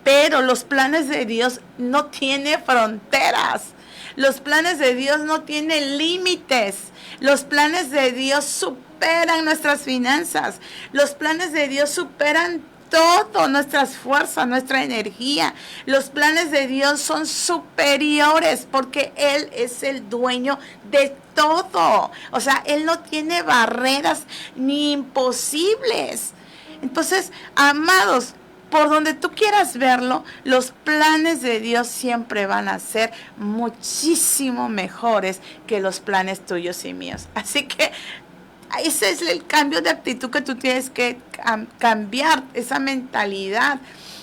Pero los planes de Dios no tienen fronteras. Los planes de Dios no tienen límites. Los planes de Dios superan nuestras finanzas. Los planes de Dios superan todo, nuestras fuerzas, nuestra energía. Los planes de Dios son superiores, porque Él es el dueño de todo. O sea, Él no tiene barreras ni imposibles. Entonces, amados, por donde tú quieras verlo, los planes de Dios siempre van a ser muchísimo mejores que los planes tuyos y míos. Así que ese es el cambio de actitud que tú tienes que cambiar, esa mentalidad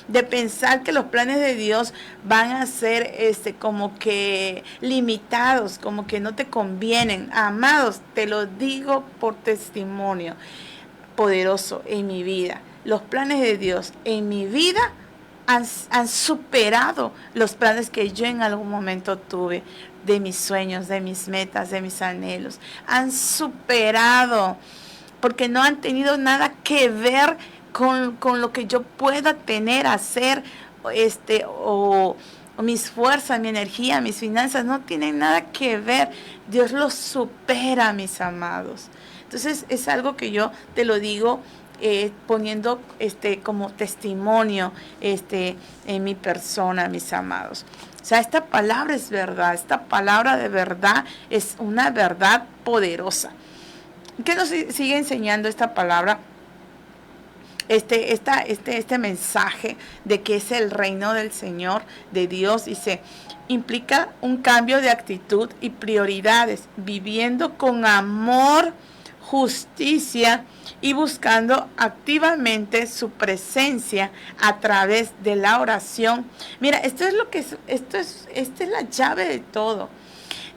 de pensar que los planes de Dios van a ser como que limitados, como que no te convienen. Amados, te lo digo por testimonio poderoso en mi vida. Los planes de Dios en mi vida han superado los planes que yo en algún momento tuve, de mis sueños, de mis metas, de mis anhelos. Han superado, porque no han tenido nada que ver con lo que yo pueda tener, hacer, o mis fuerzas, mi energía, mis finanzas, no tienen nada que ver. Dios los supera, mis amados. Entonces es algo que yo te lo digo, poniendo como testimonio en mi persona, mis amados. O sea, esta palabra es verdad, esta palabra de verdad es una verdad poderosa. ¿Qué nos sigue enseñando esta palabra? Este mensaje de que es el reino del Señor, de Dios, dice, implica un cambio de actitud y prioridades, viviendo con amor, justicia y buscando activamente su presencia a través de la oración. Mira, esta es la llave de todo.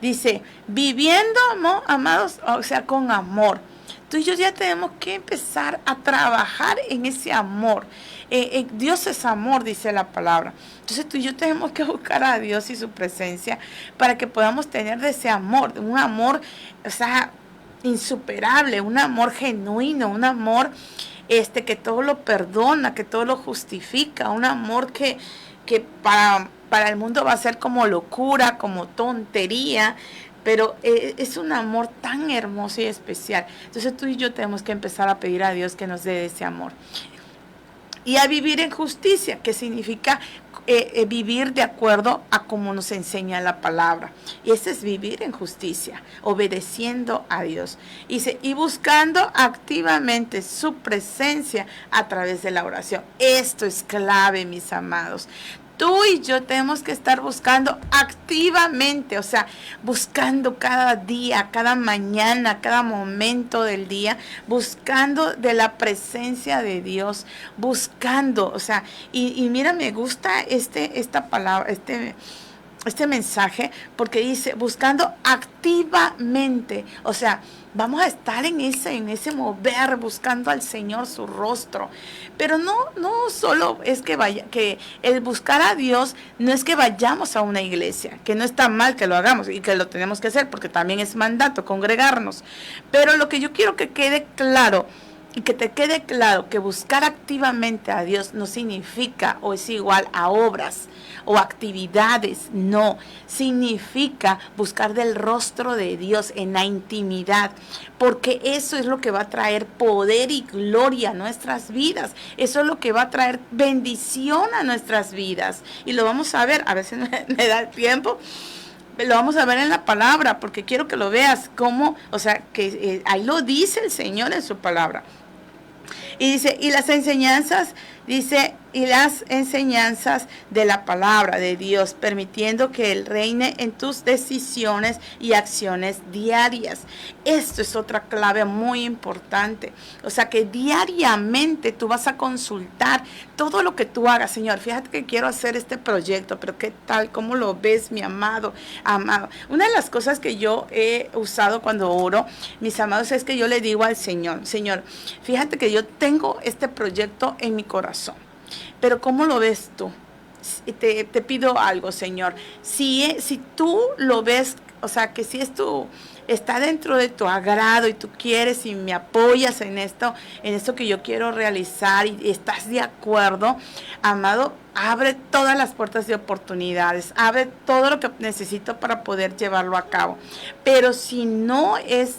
Dice, viviendo, amados, o sea, con amor. Tú y yo ya tenemos que empezar a trabajar en ese amor. Dios es amor, dice la palabra. Entonces tú y yo tenemos que buscar a Dios y su presencia para que podamos tener de ese amor, un amor, o sea, insuperable, un amor genuino, un amor que todo lo perdona, que todo lo justifica, un amor que para el mundo va a ser como locura, como tontería, pero es un amor tan hermoso y especial. Entonces tú y yo tenemos que empezar a pedir a Dios que nos dé ese amor. Y a vivir en justicia, que significa vivir de acuerdo a como nos enseña la palabra. Y ese es vivir en justicia, obedeciendo a Dios. Y buscando activamente su presencia a través de la oración. Esto es clave, mis amados. Tú y yo tenemos que estar buscando activamente, o sea, buscando cada día, cada mañana, cada momento del día, buscando de la presencia de Dios, buscando, o sea, y mira, me gusta esta palabra, este mensaje, porque dice, buscando activamente, o sea, vamos a estar en ese mover, buscando al Señor su rostro. Pero no solo es que el buscar a Dios no es que vayamos a una iglesia, que no está mal que lo hagamos y que lo tenemos que hacer, porque también es mandato congregarnos. Pero lo que yo quiero que quede claro, y que te quede claro, que buscar activamente a Dios no significa o es igual a obras o actividades, no, significa buscar del rostro de Dios en la intimidad, porque eso es lo que va a traer poder y gloria a nuestras vidas, eso es lo que va a traer bendición a nuestras vidas, y lo vamos a ver, a veces me da el tiempo, lo vamos a ver en la palabra, porque quiero que lo veas cómo, o sea, que ahí lo dice el Señor en su palabra. Y dice, y las enseñanzas de la palabra de Dios, permitiendo que Él reine en tus decisiones y acciones diarias. Esto es otra clave muy importante. O sea, que diariamente tú vas a consultar todo lo que tú hagas. Señor, fíjate que quiero hacer este proyecto, pero ¿qué tal? ¿Cómo lo ves, mi amado? Una de las cosas que yo he usado cuando oro, mis amados, es que yo le digo al Señor, fíjate que yo tengo este proyecto en mi corazón, pero ¿cómo lo ves tú? Te pido algo, Señor. Si tú lo ves, o sea, que si está dentro de tu agrado y tú quieres y me apoyas en esto que yo quiero realizar y estás de acuerdo, amado, abre todas las puertas de oportunidades, abre todo lo que necesito para poder llevarlo a cabo. Pero si no es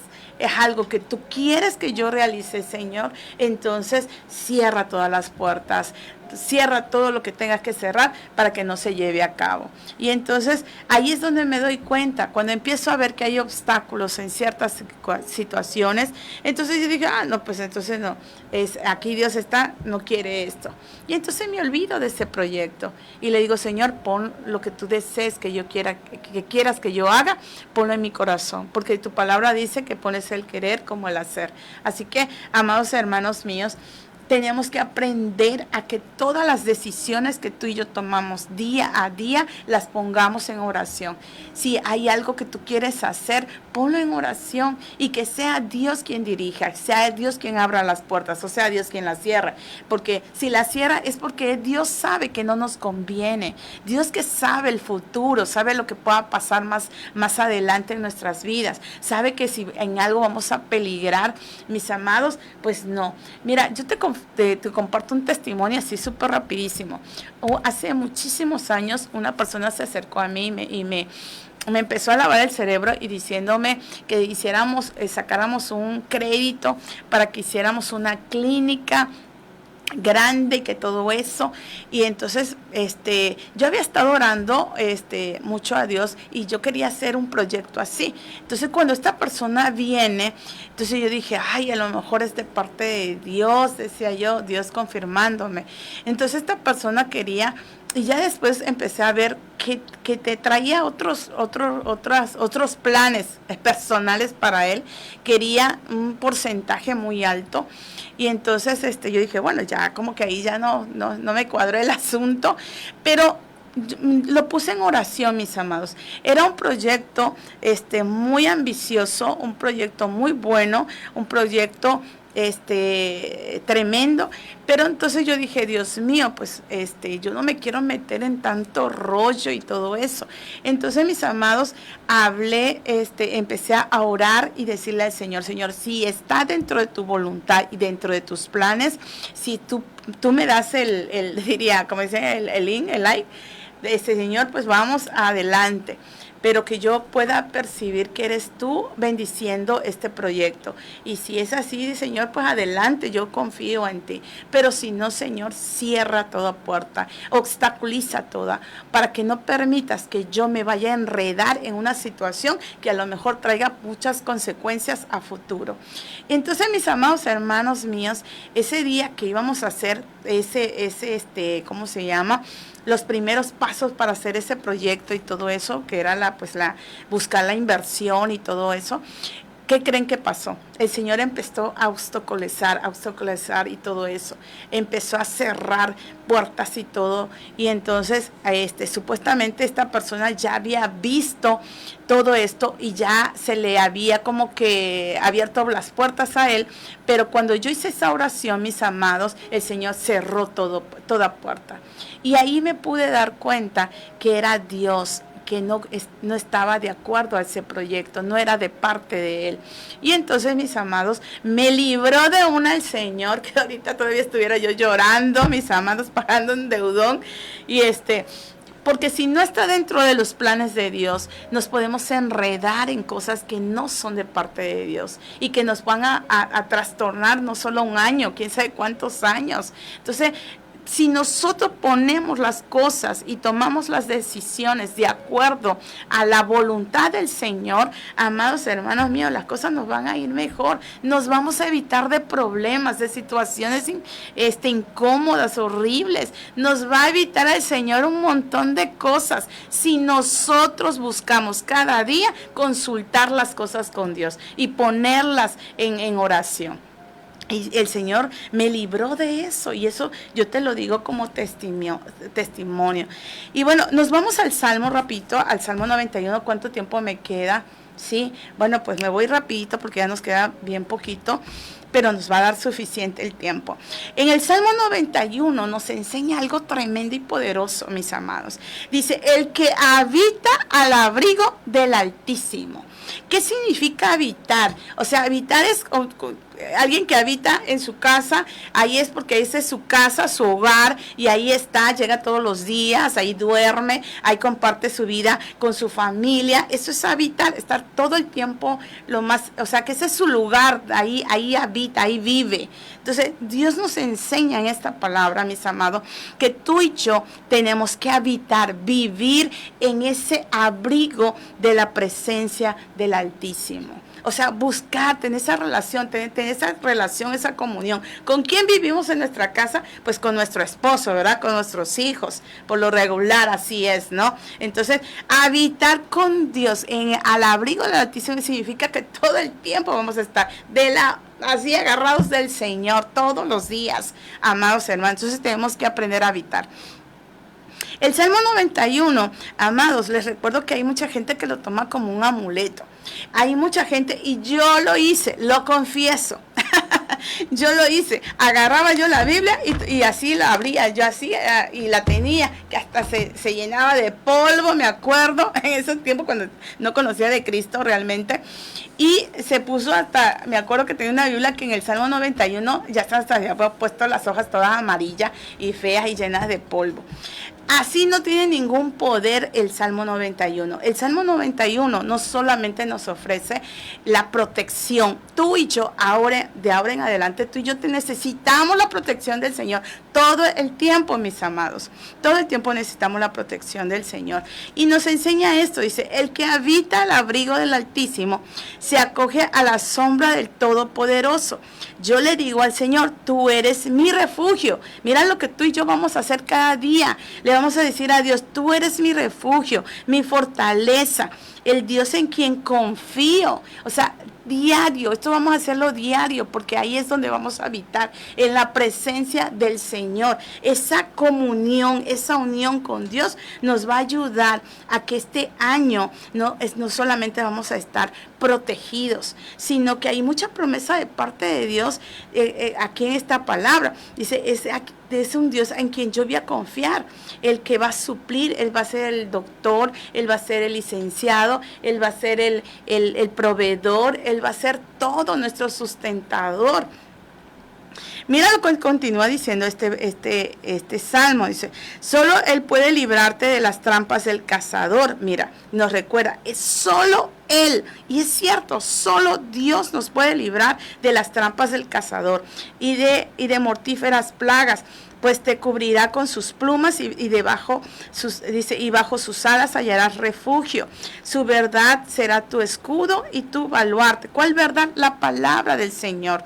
algo que tú quieres que yo realice, Señor, entonces cierra todas las puertas, cierra todo lo que tengas que cerrar para que no se lleve a cabo. Y entonces ahí es donde me doy cuenta, cuando empiezo a ver que hay obstáculos en ciertas situaciones, entonces yo digo, no, pues entonces no, aquí Dios no quiere esto. Y entonces me olvido de ese proyecto y le digo, Señor, pon lo que tú desees que yo quiera, que quieras que yo haga, ponlo en mi corazón, porque tu palabra dice que pones el querer como el hacer. Así que, amados hermanos míos, tenemos que aprender a que todas las decisiones que tú y yo tomamos día a día las pongamos en oración. Si hay algo que tú quieres hacer, ponlo en oración y que sea Dios quien dirija, sea Dios quien abra las puertas, o sea Dios quien las cierra. Porque si las cierra es porque Dios sabe que no nos conviene. Dios que sabe el futuro, sabe lo que pueda pasar más adelante en nuestras vidas. Sabe que si en algo vamos a peligrar, mis amados, pues no. Mira, yo te comparto un testimonio así súper rapidísimo. Hace muchísimos años una persona se acercó a mí y me empezó a lavar el cerebro y diciéndome que hiciéramos, sacáramos un crédito para que hiciéramos una clínica grande y que todo eso. Y entonces yo había estado orando mucho a Dios y yo quería hacer un proyecto así. Entonces cuando esta persona viene, entonces yo dije, ay, a lo mejor es de parte de Dios, decía yo, Dios confirmándome. Entonces esta persona quería, y ya después empecé a ver que te traía otros planes personales para él. Quería un porcentaje muy alto. Y entonces yo dije, bueno, ya como que ahí ya no me cuadró el asunto, pero lo puse en oración, mis amados. Era un proyecto muy ambicioso, un proyecto muy bueno, un proyecto tremendo, pero entonces yo dije, Dios mío, pues yo no me quiero meter en tanto rollo y todo eso. Entonces, mis amados, hablé, empecé a orar y decirle al Señor, Señor, si está dentro de tu voluntad y dentro de tus planes, si tú me das diría, como dicen, el link, el like, de Señor, pues vamos adelante. Pero que yo pueda percibir que eres tú bendiciendo este proyecto. Y si es así, Señor, pues adelante, yo confío en ti. Pero si no, Señor, cierra toda puerta, obstaculiza toda, para que no permitas que yo me vaya a enredar en una situación que a lo mejor traiga muchas consecuencias a futuro. Entonces, mis amados hermanos míos, ese día que íbamos a hacer ¿cómo se llama?, los primeros pasos para hacer ese proyecto y todo eso, que era buscar la inversión y todo eso. ¿Qué creen que pasó? El Señor empezó a obstaculizar y todo eso. Empezó a cerrar puertas y todo. Y entonces, supuestamente esta persona ya había visto todo esto y ya se le había como que abierto las puertas a él. Pero cuando yo hice esa oración, mis amados, el Señor cerró toda puerta. Y ahí me pude dar cuenta que era Dios que no estaba de acuerdo a ese proyecto, no era de parte de él. Y entonces, mis amados, me libró de una el Señor, que ahorita todavía estuviera yo llorando, mis amados, pagando un deudón, y porque si no está dentro de los planes de Dios, nos podemos enredar en cosas que no son de parte de Dios y que nos van a trastornar no solo un año, quién sabe cuántos años. Entonces, si nosotros ponemos las cosas y tomamos las decisiones de acuerdo a la voluntad del Señor, amados hermanos míos, las cosas nos van a ir mejor. Nos vamos a evitar de problemas, de situaciones incómodas, horribles. Nos va a evitar el Señor un montón de cosas si nosotros buscamos cada día consultar las cosas con Dios y ponerlas en oración. Y el Señor me libró de eso, y eso yo te lo digo como testimonio. Y bueno, nos vamos al Salmo rapidito, al Salmo 91. ¿Cuánto tiempo me queda? Sí, bueno, pues me voy rapidito porque ya nos queda bien poquito, pero nos va a dar suficiente el tiempo. En el Salmo 91 nos enseña algo tremendo y poderoso, mis amados. Dice, el que habita al abrigo del Altísimo. ¿Qué significa habitar? O sea, habitar es alguien que habita en su casa. Ahí es porque esa es su casa, su hogar, y ahí está, llega todos los días, ahí duerme, ahí comparte su vida con su familia. Eso es habitar, estar todo el tiempo o sea, que ese es su lugar, ahí habita, ahí vive. Entonces, Dios nos enseña en esta palabra, mis amados, que tú y yo tenemos que habitar, vivir en ese abrigo de la presencia del Altísimo. O sea, buscar, tener esa relación, esa comunión. ¿Con quién vivimos en nuestra casa? Pues con nuestro esposo, ¿verdad? Con nuestros hijos. Por lo regular así es, ¿no? Entonces, habitar con Dios al abrigo del Altísimo significa que todo el tiempo vamos a estar así agarrados del Señor todos los días, amados hermanos. Entonces tenemos que aprender a habitar. El Salmo 91, amados, les recuerdo que hay mucha gente que lo toma como un amuleto. Hay mucha gente, y yo lo hice, lo confieso. Yo lo hice, agarraba yo la Biblia y así la abría, yo así y la tenía, que hasta se llenaba de polvo, me acuerdo, en esos tiempos cuando no conocía de Cristo realmente, y se puso hasta, me acuerdo que tenía una Biblia que en el Salmo 91 ya hasta había puesto las hojas todas amarillas y feas y llenas de polvo. Así no tiene ningún poder el Salmo 91. El Salmo 91 no solamente nos ofrece la protección. Tú y yo, de ahora en adelante, tú y yo necesitamos la protección del Señor. Todo el tiempo, mis amados. Todo el tiempo necesitamos la protección del Señor. Y nos enseña esto. Dice, el que habita al abrigo del Altísimo se acoge a la sombra del Todopoderoso. Yo le digo al Señor, tú eres mi refugio. Mira lo que tú y yo vamos a hacer cada día. Le vamos a decir a Dios, tú eres mi refugio, mi fortaleza, el Dios en quien confío. O sea, diario, esto vamos a hacerlo diario, porque ahí es donde vamos a habitar, en la presencia del Señor. Esa comunión, esa unión con Dios nos va a ayudar a que este año no solamente vamos a estar protegidos, sino que hay mucha promesa de parte de Dios aquí en esta palabra. Dice, es un Dios en quien yo voy a confiar, el que va a suplir. Él va a ser el doctor, Él va a ser el licenciado, Él va a ser el proveedor, Él va a ser todo nuestro sustentador. Mira lo que continúa diciendo este salmo. Dice, solo Él puede librarte de las trampas del cazador. Mira, nos recuerda, es solo Él. Y es cierto, solo Dios nos puede librar de las trampas del cazador y de mortíferas plagas. Pues te cubrirá con sus plumas y bajo sus alas hallarás refugio. Su verdad será tu escudo y tu baluarte. ¿Cuál verdad? La palabra del Señor.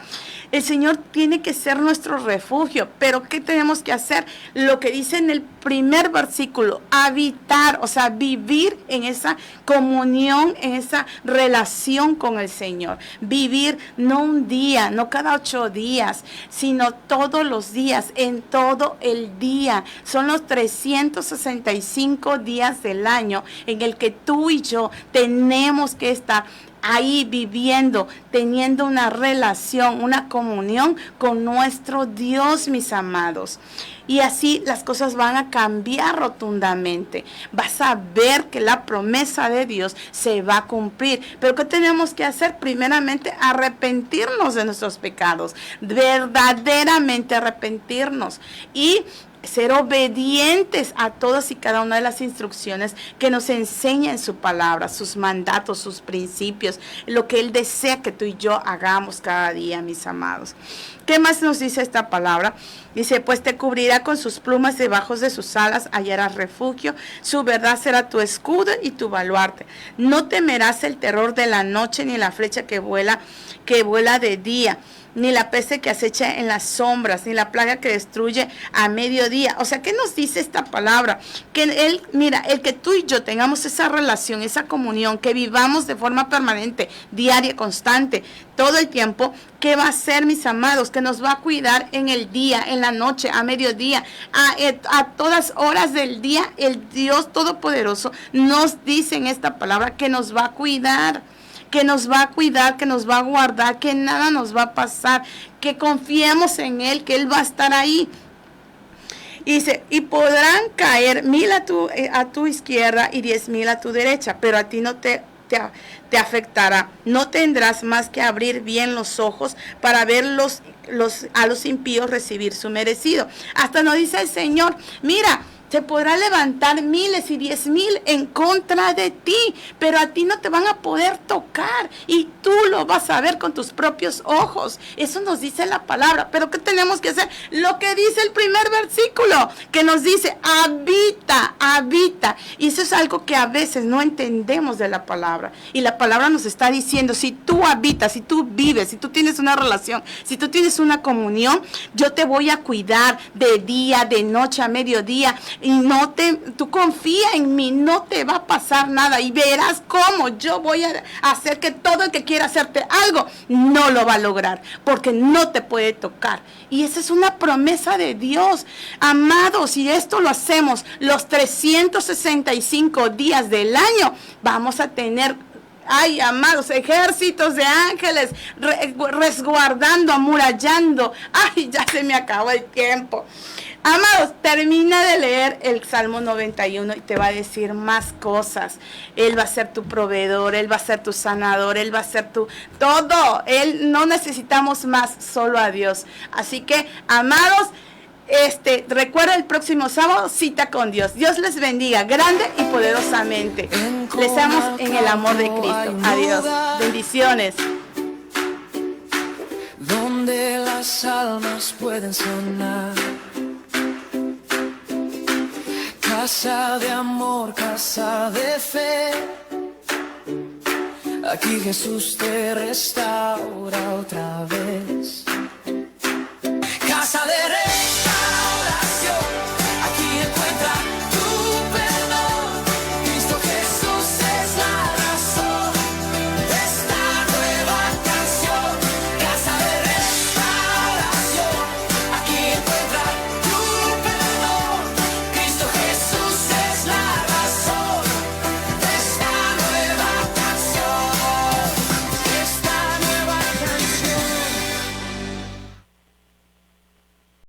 El Señor tiene que ser nuestro refugio, pero ¿qué tenemos que hacer? Lo que dice en el primer versículo, habitar, o sea, vivir en esa comunión, en esa relación con el Señor. Vivir no un día, no cada 8 días, sino todos los días, en todo el día. Son los 365 días del año en el que tú y yo tenemos que estar ahí viviendo, teniendo una relación, una comunión con nuestro Dios, mis amados. Y así las cosas van a cambiar rotundamente. Vas a ver que la promesa de Dios se va a cumplir. Pero ¿qué tenemos que hacer? Primeramente, arrepentirnos de nuestros pecados. Verdaderamente arrepentirnos. Y ser obedientes a todas y cada una de las instrucciones que nos enseña en su palabra, sus mandatos, sus principios, lo que Él desea que tú y yo hagamos cada día, mis amados. ¿Qué más nos dice esta palabra? Dice, pues te cubrirá con sus plumas, debajo de sus alas hallarás refugio, su verdad será tu escudo y tu baluarte. No temerás el terror de la noche, ni la flecha que vuela de día, ni la peste que acecha en las sombras, ni la plaga que destruye a mediodía. O sea, ¿qué nos dice esta palabra? Que Él, mira, el que tú y yo tengamos esa relación, esa comunión, que vivamos de forma permanente, diaria, constante, todo el tiempo, ¿qué va a hacer, mis amados? Que nos va a cuidar en el día, en la noche, a mediodía, a todas horas del día. El Dios Todopoderoso nos dice en esta palabra que nos va a cuidar, que nos va a cuidar, que nos va a guardar, que nada nos va a pasar, que confiemos en Él, que Él va a estar ahí. Y dice, y podrán caer 1000 a tu izquierda y 10,000 a tu derecha, pero a ti no te afectará. No tendrás más que abrir bien los ojos para ver a los impíos recibir su merecido. Hasta nos dice el Señor, mira, se podrá levantar miles y 10,000 en contra de ti, pero a ti no te van a poder tocar y tú lo vas a ver con tus propios ojos. Eso nos dice la palabra. Pero ¿qué tenemos que hacer? Lo que dice el primer versículo, que nos dice, habita, habita. Y eso es algo que a veces no entendemos de la palabra. Y la palabra nos está diciendo, si tú habitas, si tú vives, si tú tienes una relación, si tú tienes una comunión, yo te voy a cuidar de día, de noche, a mediodía. Y tú confía en mí, no te va a pasar nada y verás cómo yo voy a hacer que todo el que quiera hacerte algo no lo va a lograr, porque no te puede tocar. Y esa es una promesa de Dios. Amados, si esto lo hacemos los 365 días del año, vamos a tener Ay, amados, ejércitos de ángeles resguardando, amurallando. Ay, ya se me acabó el tiempo. Amados, termina de leer el Salmo 91 y te va a decir más cosas. Él va a ser tu proveedor, Él va a ser tu sanador, Él va a ser tu todo. No necesitamos más, solo a Dios. Así que, amados, recuerda el próximo sábado, cita con Dios. Dios les bendiga grande y poderosamente. Les amo en el amor de Cristo. Adiós. Bendiciones. Donde las almas pueden sonar. Casa de amor, casa de fe. Aquí Jesús te restaura otra vez.